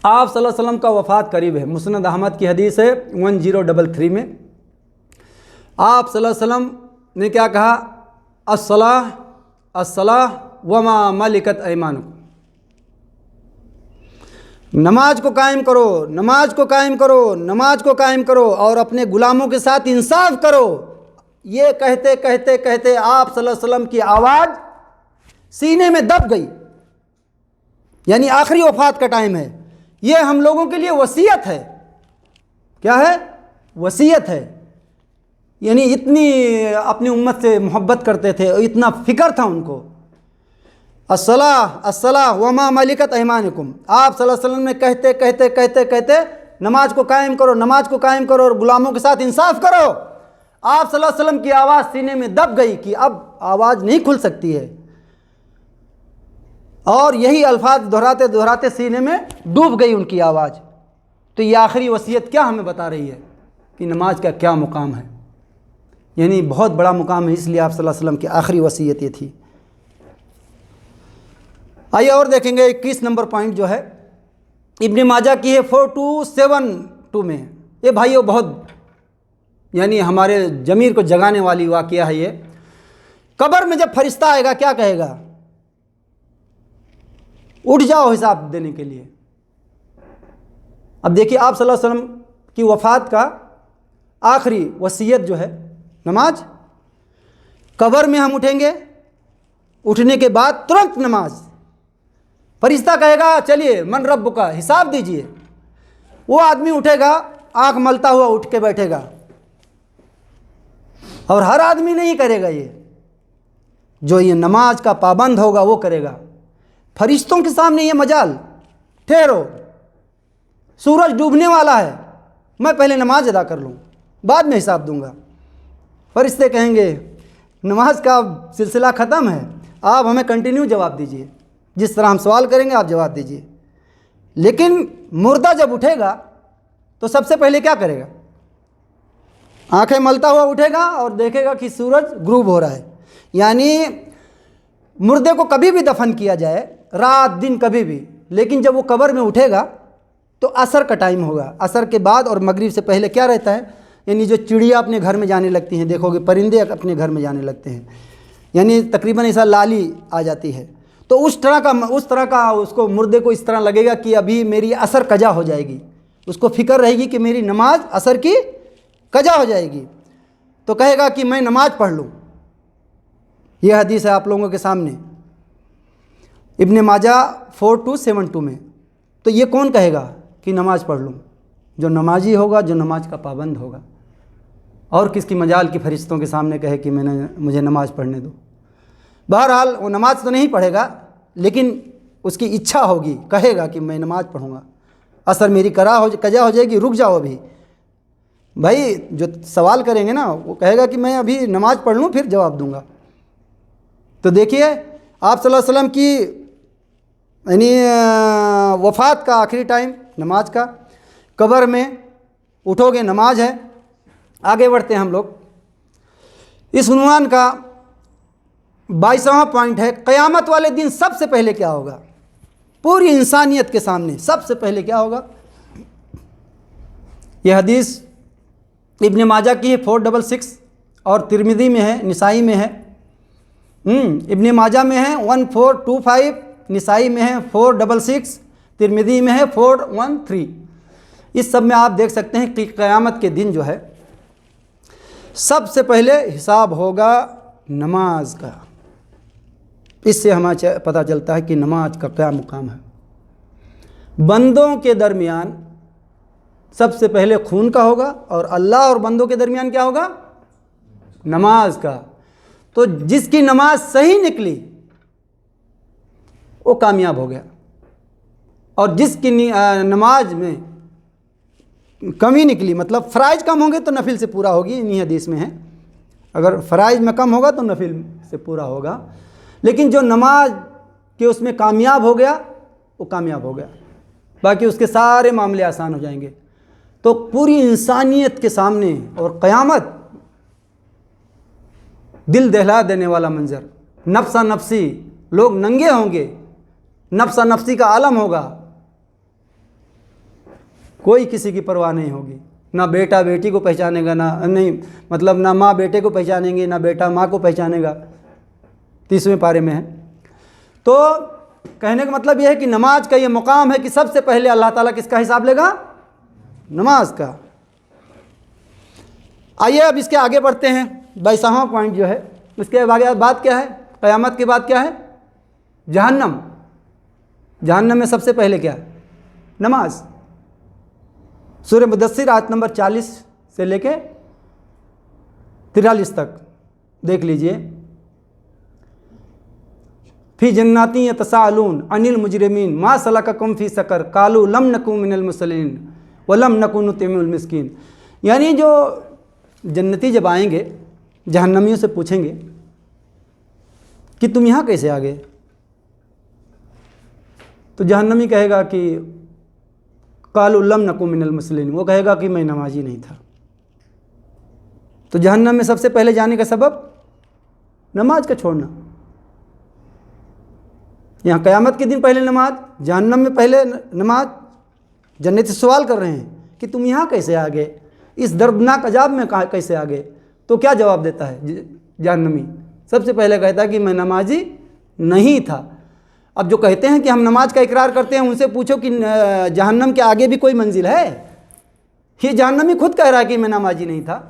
آپ صلی اللہ علیہ وسلم کا وفات قریب ہے، مسند احمد کی حدیث ہے 1033 میں۔ آپ صلی اللہ علیہ وسلم نے کیا کہا؟ الصلاۃ الصلاۃ وما ملکت ایمانکم، نماز کو قائم کرو، نماز کو قائم کرو، نماز کو قائم کرو، اور اپنے غلاموں کے ساتھ انصاف کرو۔ یہ کہتے کہتے کہتے آپ صلی اللہ علیہ وسلم کی آواز سینے میں دب گئی، یعنی آخری وفات کا ٹائم ہے۔ یہ ہم لوگوں کے لیے وصیت ہے۔ کیا ہے؟ وصیت ہے۔ یعنی اتنی اپنی امت سے محبت کرتے تھے، اتنا فکر تھا ان کو۔ الصلاۃ الصلاۃ وما ملکت ایمانکم، آپ صلی اللہ علیہ وسلم نے کہتے کہتے کہتے کہتے نماز کو قائم کرو، نماز کو قائم کرو اور غلاموں کے ساتھ انصاف کرو۔ آپ صلی اللہ علیہ وسلم کی آواز سینے میں دب گئی کہ اب آواز نہیں کھل سکتی ہے، اور یہی الفاظ دہراتے دہراتے سینے میں ڈوب گئی ان کی آواز۔ تو یہ آخری وصیت کیا ہمیں بتا رہی ہے کہ نماز کا کیا مقام ہے، یعنی بہت بڑا مقام ہے، اس لیے آپ صلی اللہ علیہ وسلم کی آخری وصیت یہ تھی۔ آئیے اور دیکھیں گے 21 نمبر پوائنٹ جو ہے ابن ماجہ کی ہے 4272 میں۔ یہ بھائیو بہت یعنی ہمارے ضمیر کو جگانے والی واقعہ ہے یہ۔ قبر میں جب فرشتہ آئے گا کیا کہے گا؟ اٹھ جاؤ حساب دینے کے لیے۔ اب دیکھیے آپ صلی اللہ علیہ وسلم کی وفات کا آخری وصیت جو ہے نماز، قبر میں ہم اٹھیں گے، اٹھنے کے بعد ترنت نماز۔ فرشتہ کہے گا چلیے من رب کا حساب دیجئے، وہ آدمی اٹھے گا، آنکھ ملتا ہوا اٹھ کے بیٹھے گا، اور ہر آدمی نہیں کرے گا یہ، جو یہ نماز کا پابند ہوگا وہ کرے گا۔ فرشتوں کے سامنے یہ مجال، ٹھہرو سورج ڈوبنے والا ہے، میں پہلے نماز ادا کر لوں بعد میں حساب دوں گا۔ فرشتے کہیں گے نماز کا سلسلہ ختم ہے، آپ ہمیں کنٹینیو جواب دیجئے، جس طرح ہم سوال کریں گے آپ جواب دیجئے۔ لیکن مردہ جب اٹھے گا تو سب سے پہلے کیا کرے گا؟ آنکھیں ملتا ہوا اٹھے گا اور دیکھے گا کہ سورج غروب ہو رہا ہے۔ یعنی مردے کو کبھی بھی دفن کیا جائے، رات دن کبھی بھی، لیکن جب وہ قبر میں اٹھے گا تو عصر کا ٹائم ہوگا، عصر کے بعد اور مغرب سے پہلے کیا رہتا ہے؟ یعنی جو چڑیا اپنے گھر میں جانے لگتی ہیں، دیکھو گے پرندے اپنے گھر میں جانے لگتے ہیں، یعنی تقریباً ایسا لالی آ جاتی ہے، تو اس طرح کا اس کو مردے کو اس طرح لگے گا کہ ابھی میری عصر قضا ہو جائے گی، اس کو فکر رہے گی کہ میری نماز عصر کی قضا ہو جائے گی، تو کہے گا کہ میں نماز پڑھ لوں۔ یہ حدیث ہے آپ لوگوں کے سامنے ابن ماجہ 4272 میں۔ تو یہ کون کہے گا کہ نماز پڑھ لوں؟ جو نمازی ہوگا، جو نماز کا پابند ہوگا۔ اور کس کی مجال کی فرشتوں کے سامنے کہے کہ مجھے نماز پڑھنے دو۔ بہرحال وہ نماز تو نہیں پڑھے گا، لیکن اس کی اچھا ہوگی، کہے گا کہ میں نماز پڑھوں گا، عصر میری قضا ہو جائے گی، رک جاؤ ابھی۔ بھائی جو سوال کریں گے نا وہ کہے گا کہ میں ابھی نماز پڑھ لوں پھر جواب دوں گا۔ تو دیکھیے آپ صلی اللہ علیہ وسلم کی یعنی وفات کا آخری ٹائم نماز کا، قبر میں اٹھو گے نماز ہے۔ آگے بڑھتے ہیں ہم لوگ۔ اس عنوان کا 22واں پوائنٹ ہے قیامت والے دن سب سے پہلے کیا ہوگا؟ پوری انسانیت کے سامنے سب سے پہلے کیا ہوگا؟ یہ حدیث ابن ماجہ کی ہے 466 اور ترمذی میں ہے، نسائی میں ہے۔ ابن ماجہ میں ہے 1425، نسائی میں ہے 466، ترمذی میں ہے 413۔ اس سب میں آپ دیکھ سکتے ہیں کہ قیامت کے دن جو ہے سب سے پہلے حساب ہوگا نماز کا۔ اس سے ہمیں پتہ چلتا ہے کہ نماز کا کیا مقام ہے۔ بندوں کے درمیان سب سے پہلے خون کا ہوگا، اور اللہ اور بندوں کے درمیان کیا ہوگا؟ نماز کا۔ تو جس کی نماز صحیح نکلی وہ کامیاب ہو گیا، اور جس کی نماز میں کمی نکلی، مطلب فرائض کم ہوں گے تو نفل سے پورا ہوگی، انہی حدیث میں ہے، اگر فرائض میں کم ہوگا تو نفل سے پورا ہوگا، لیکن جو نماز کے اس میں کامیاب ہو گیا وہ کامیاب ہو گیا، باقی اس کے سارے معاملے آسان ہو جائیں گے۔ تو پوری انسانیت کے سامنے اور قیامت دل دہلا دینے والا منظر، نفسا نفسی، لوگ ننگے ہوں گے، نفسا نفسی کا عالم ہوگا، کوئی کسی کی پرواہ نہیں ہوگی، نہ بیٹا بیٹی کو پہچانے گا، نہ ماں بیٹے کو پہچانیں گے، نہ بیٹا ماں کو پہچانے گا، 30ویں پارے میں ہے۔ تو کہنے کا مطلب یہ ہے کہ نماز کا یہ مقام ہے کہ سب سے پہلے اللہ تعالیٰ کس کا حساب لے گا؟ نماز کا۔ آئیے اب اس کے آگے بڑھتے ہیں۔ 22واں پوائنٹ جو ہے اس کے بعد کیا ہے؟ قیامت کے بعد کیا ہے؟ جہنم۔ جہنم میں سب سے پہلے کیا ہے؟ نماز۔ سورہ مدثر آیت نمبر 40 سے لے کے 43 تک دیکھ لیجئے۔ فی جناتی یتساءلون عن المجرمین ما سلککم فی سقر قالوا لم نکن من المصلین ولم نکن نطعم المسکین۔ یعنی جو جنتی جب آئیں گے جہنمیوں سے پوچھیں گے کہ تم یہاں کیسے آ گئے؟ تو جہنمی کہے گا کہ قالوا لم نکن من المصلین، وہ کہے گا کہ میں نمازی نہیں تھا۔ تو جہنم میں سب سے پہلے جانے کا سبب نماز کا چھوڑنا۔ یہاں قیامت کے دن پہلے نماز، جہنم میں پہلے نماز۔ جنت سے سوال کر رہے ہیں کہ تم یہاں کیسے آ گئے، اس دردناک عذاب میں کیسے آ گئے؟ تو کیا جواب دیتا ہے جہنمی؟ سب سے پہلے کہتا ہے کہ میں نمازی نہیں تھا۔ اب جو کہتے ہیں کہ ہم نماز کا اقرار کرتے ہیں، ان سے پوچھو کہ جہنم کے آگے بھی کوئی منزل ہے؟ یہ جہنمی خود کہہ رہا ہے کہ میں نمازی نہیں تھا۔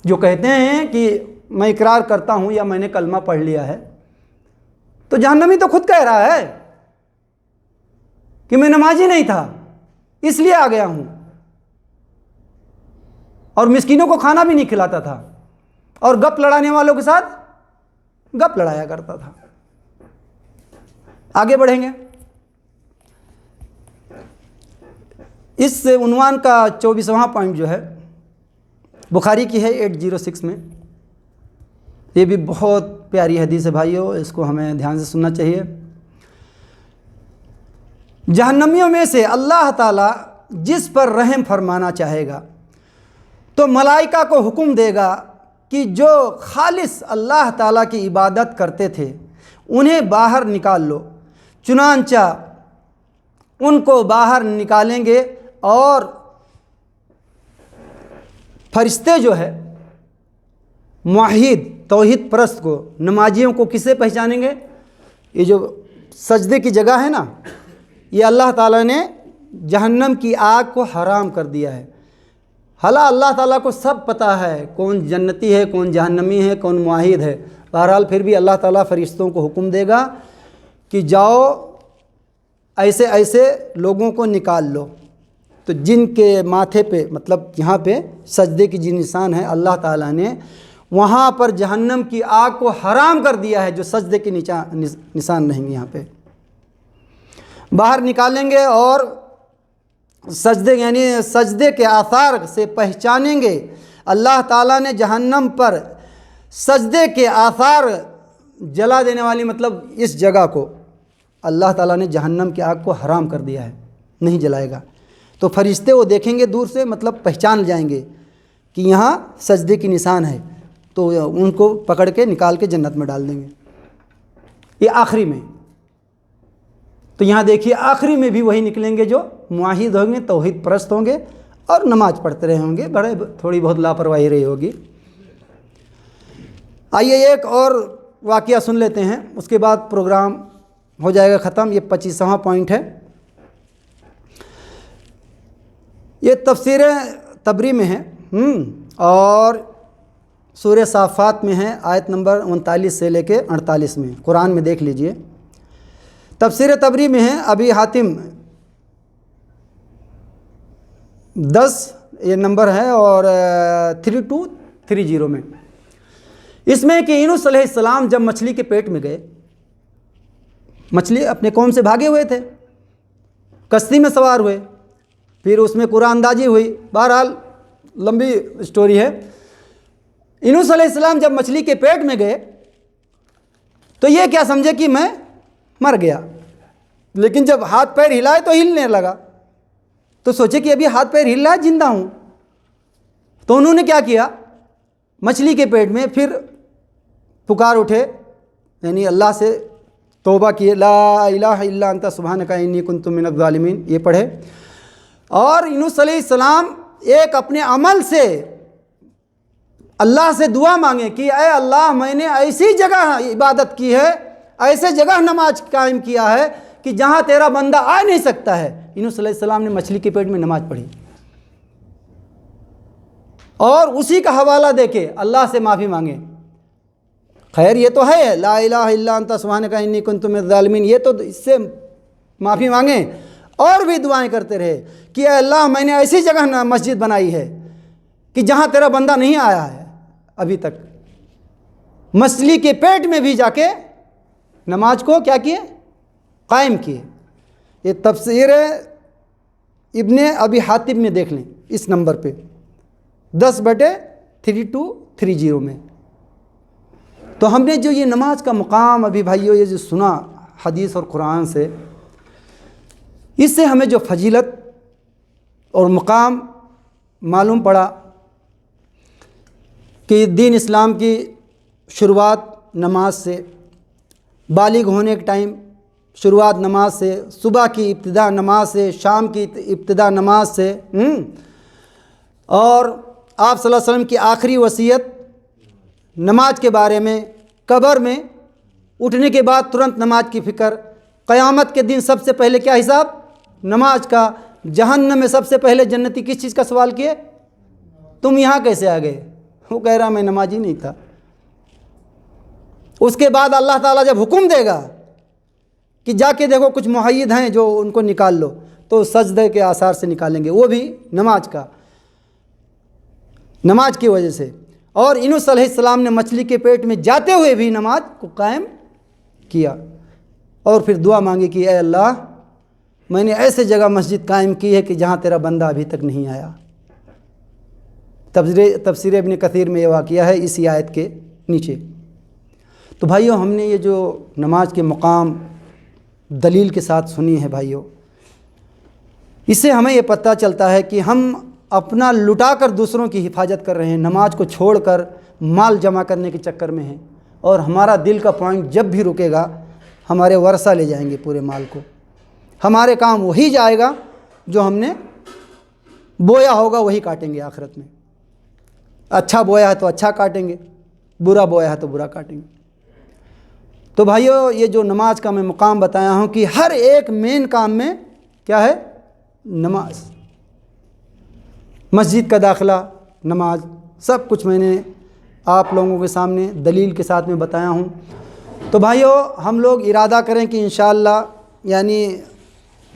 جو کہتے ہیں کہ میں اقرار کرتا ہوں یا میں نے کلمہ پڑھ لیا ہے، تو جہنمی تو خود کہہ رہا ہے کہ میں نمازی نہیں تھا، اس لیے آ گیا ہوں، اور مسکینوں کو کھانا بھی نہیں کھلاتا تھا، اور گپ لڑانے والوں کے ساتھ گپ لڑایا کرتا تھا۔ آگے بڑھیں گے۔ اس عنوان کا 24واں پوائنٹ جو ہے بخاری کی ہے 806 میں۔ یہ بھی بہت پیاری حدیث ہے بھائیو، اس کو ہمیں دھیان سے سننا چاہیے۔ جہنمیوں میں سے اللہ تعالیٰ جس پر رحم فرمانا چاہے گا تو ملائکہ کو حکم دے گا کہ جو خالص اللہ تعالیٰ کی عبادت کرتے تھے انہیں باہر نکال لو۔ چنانچہ ان کو باہر نکالیں گے، اور فرشتے جو ہے موحد توحید پرست کو، نمازیوں کو کسے پہچانیں گے؟ یہ جو سجدے کی جگہ ہے نا، یہ اللہ تعالیٰ نے جہنم کی آگ کو حرام کر دیا ہے۔ حالانکہ اللہ تعالیٰ کو سب پتہ ہے کون جنتی ہے، کون جہنمی ہے، کون موحد ہے، بہرحال پھر بھی اللہ تعالیٰ فرشتوں کو حکم دے گا کہ جاؤ ایسے ایسے لوگوں کو نکال لو۔ تو جن کے ماتھے پہ، مطلب یہاں پہ سجدے کی جن نشان ہے، اللہ تعالیٰ نے وہاں پر جہنم کی آگ کو حرام کر دیا ہے، جو سجدے کے نشان رہیں گے یہاں پہ باہر نکالیں گے، اور سجدے یعنی سجدے کے آثار سے پہچانیں گے۔ اللہ تعالیٰ نے جہنم پر سجدے کے آثار جلا دینے والی، مطلب اس جگہ کو اللہ تعالیٰ نے جہنم کی آگ کو حرام کر دیا ہے، نہیں جلائے گا۔ تو فرشتے وہ دیکھیں گے دور سے، مطلب پہچان جائیں گے کہ یہاں سجدے کی نشان ہے، تو ان کو پکڑ کے نکال کے جنت میں ڈال دیں گے۔ یہ آخری میں، تو یہاں دیکھیے آخری میں بھی وہی نکلیں گے جو موحد ہوں گے، توحید پرست ہوں گے، اور نماز پڑھتے رہے ہوں گے، بڑے تھوڑی بہت لاپرواہی رہی ہوگی۔ آئیے ایک اور واقعہ سن لیتے ہیں، اس کے بعد پروگرام ہو جائے گا ختم۔ یہ 25واں پوائنٹ ہے، یہ تفسیر تبری میں ہے، اور سورہ صافات میں ہے، آیت نمبر 39 سے لے کے 48 میں، قرآن میں دیکھ لیجئے۔ تفسیر تبری میں ہے، ابی حاتم 10 یہ نمبر ہے، اور 3230 میں، اس میں کہ یونس علیہ السلام جب مچھلی کے پیٹ میں گئے، مچھلی اپنے قوم سے بھاگے ہوئے تھے، کشتی میں سوار ہوئے، پھر اس میں قرآن اندازی ہوئی، بہرحال لمبی سٹوری ہے۔ یونس علیہ السلام جب مچھلی کے پیٹ میں گئے تو یہ کیا سمجھے کہ میں مر گیا، لیکن جب ہاتھ پیر ہلائے تو ہلنے لگا، تو سوچے کہ ابھی ہاتھ پیر ہل رہا ہے، زندہ ہوں۔ تو انہوں نے کیا کیا، مچھلی کے پیٹ میں پھر پکار اٹھے، یعنی اللہ سے توبہ کیے، لا الہ الا انت سبحانک انی کنت من الظالمین، یہ پڑھے۔ اور یونس علیہ السلام ایک اپنے عمل سے اللہ سے دعا مانگے کہ اے اللہ، میں نے ایسی جگہ عبادت کی ہے، ایسے جگہ نماز قائم کیا ہے کہ جہاں تیرا بندہ آ نہیں سکتا ہے۔ یونس علیہ السلام نے مچھلی کے پیٹ میں نماز پڑھی، اور اسی کا حوالہ دے کے اللہ سے معافی مانگے۔ خیر یہ تو ہے لا الہ الا انت سبحانک انی کنت من الظالمین، یہ تو اس سے معافی مانگیں، اور بھی دعائیں کرتے رہے کہ اے اللہ، میں نے ایسی جگہ مسجد بنائی ہے کہ جہاں تیرا بندہ نہیں آیا ہے ابھی تک۔ مچھلی کے پیٹ میں بھی جا کے نماز کو کیا کیے، قائم کیے۔ یہ تفسیر ابن ابی حاتم میں دیکھ لیں، اس نمبر پہ 10/3230 میں۔ تو ہم نے جو یہ نماز کا مقام ابھی بھائیو یہ جو سنا حدیث اور قرآن سے، اس سے ہمیں جو فضیلت اور مقام معلوم پڑا کہ دین اسلام کی شروعات نماز سے، بالغ ہونے کے ٹائم شروعات نماز سے، صبح کی ابتدا نماز سے، شام کی ابتدا نماز سے، اور آپ صلی اللہ علیہ وسلم کی آخری وصیت نماز کے بارے میں، قبر میں اٹھنے کے بعد ترنت نماز کی فکر، قیامت کے دن سب سے پہلے کیا حساب؟ نماز کا، جہنم میں سب سے پہلے جنتی کس چیز کا سوال کیے؟ تم یہاں کیسے آ گئے؟ وہ کہہ رہا میں نمازی نہیں تھا۔ اس کے بعد اللہ تعالیٰ جب حکم دے گا کہ جا کے دیکھو کچھ معید ہیں جو ان کو نکال لو، تو سجدے کے آثار سے نکالیں گے، وہ بھی نماز کی وجہ سے۔ اور یونس علیہ السلام نے مچھلی کے پیٹ میں جاتے ہوئے بھی نماز کو قائم کیا، اور پھر دعا مانگی کہ اے اللہ میں نے ایسے جگہ مسجد قائم کی ہے کہ جہاں تیرا بندہ ابھی تک نہیں آیا۔ تفسیر ابن کثیر میں یہ واقعہ ہے اسی آیت کے نیچے۔ تو بھائیوں، ہم نے یہ جو نماز کے مقام دلیل کے ساتھ سنی ہے بھائیوں، اس سے ہمیں یہ پتہ چلتا ہے کہ ہم اپنا لٹا کر دوسروں کی حفاظت کر رہے ہیں، نماز کو چھوڑ کر مال جمع کرنے کے چکر میں ہیں، اور ہمارا دل کا پوائنٹ جب بھی رکے گا ہمارے ورثہ لے جائیں گے پورے مال کو، ہمارے کام وہی جائے گا جو ہم نے بویا ہوگا وہی کاٹیں گے آخرت میں۔ اچھا بویا ہے تو اچھا کاٹیں گے، برا بویا ہے تو برا کاٹیں گے۔ تو بھائیو، یہ جو نماز کا میں مقام بتایا ہوں کہ ہر ایک مین کام میں کیا ہے؟ نماز، مسجد کا داخلہ، نماز، سب کچھ میں نے آپ لوگوں کے سامنے دلیل کے ساتھ میں بتایا ہوں۔ تو بھائیو، ہم لوگ ارادہ کریں کہ انشاءاللہ یعنی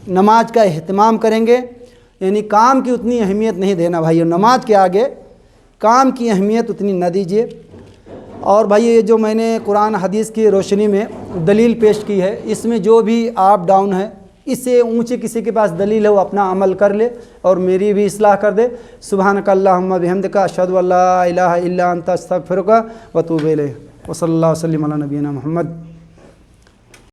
نماز کا اہتمام کریں گے، یعنی کام کی اتنی اہمیت نہیں دینا بھائیو، نماز کے آگے کام کی اہمیت اتنی نہ دیجیے۔ اور بھائی، یہ جو میں نے قرآن حدیث کی روشنی میں دلیل پیش کی ہے، اس میں جو بھی آپ ڈاؤن ہے، اس سے اونچے کسی کے پاس دلیل ہے وہ اپنا عمل کر لے اور میری بھی اصلاح کر دے۔ سبحانک اللہم بحمدک، اشہد ان لا الہ الا انت، استغفرک و اتوب الیک، وصلی اللہ وسلم علی نبینا محمد۔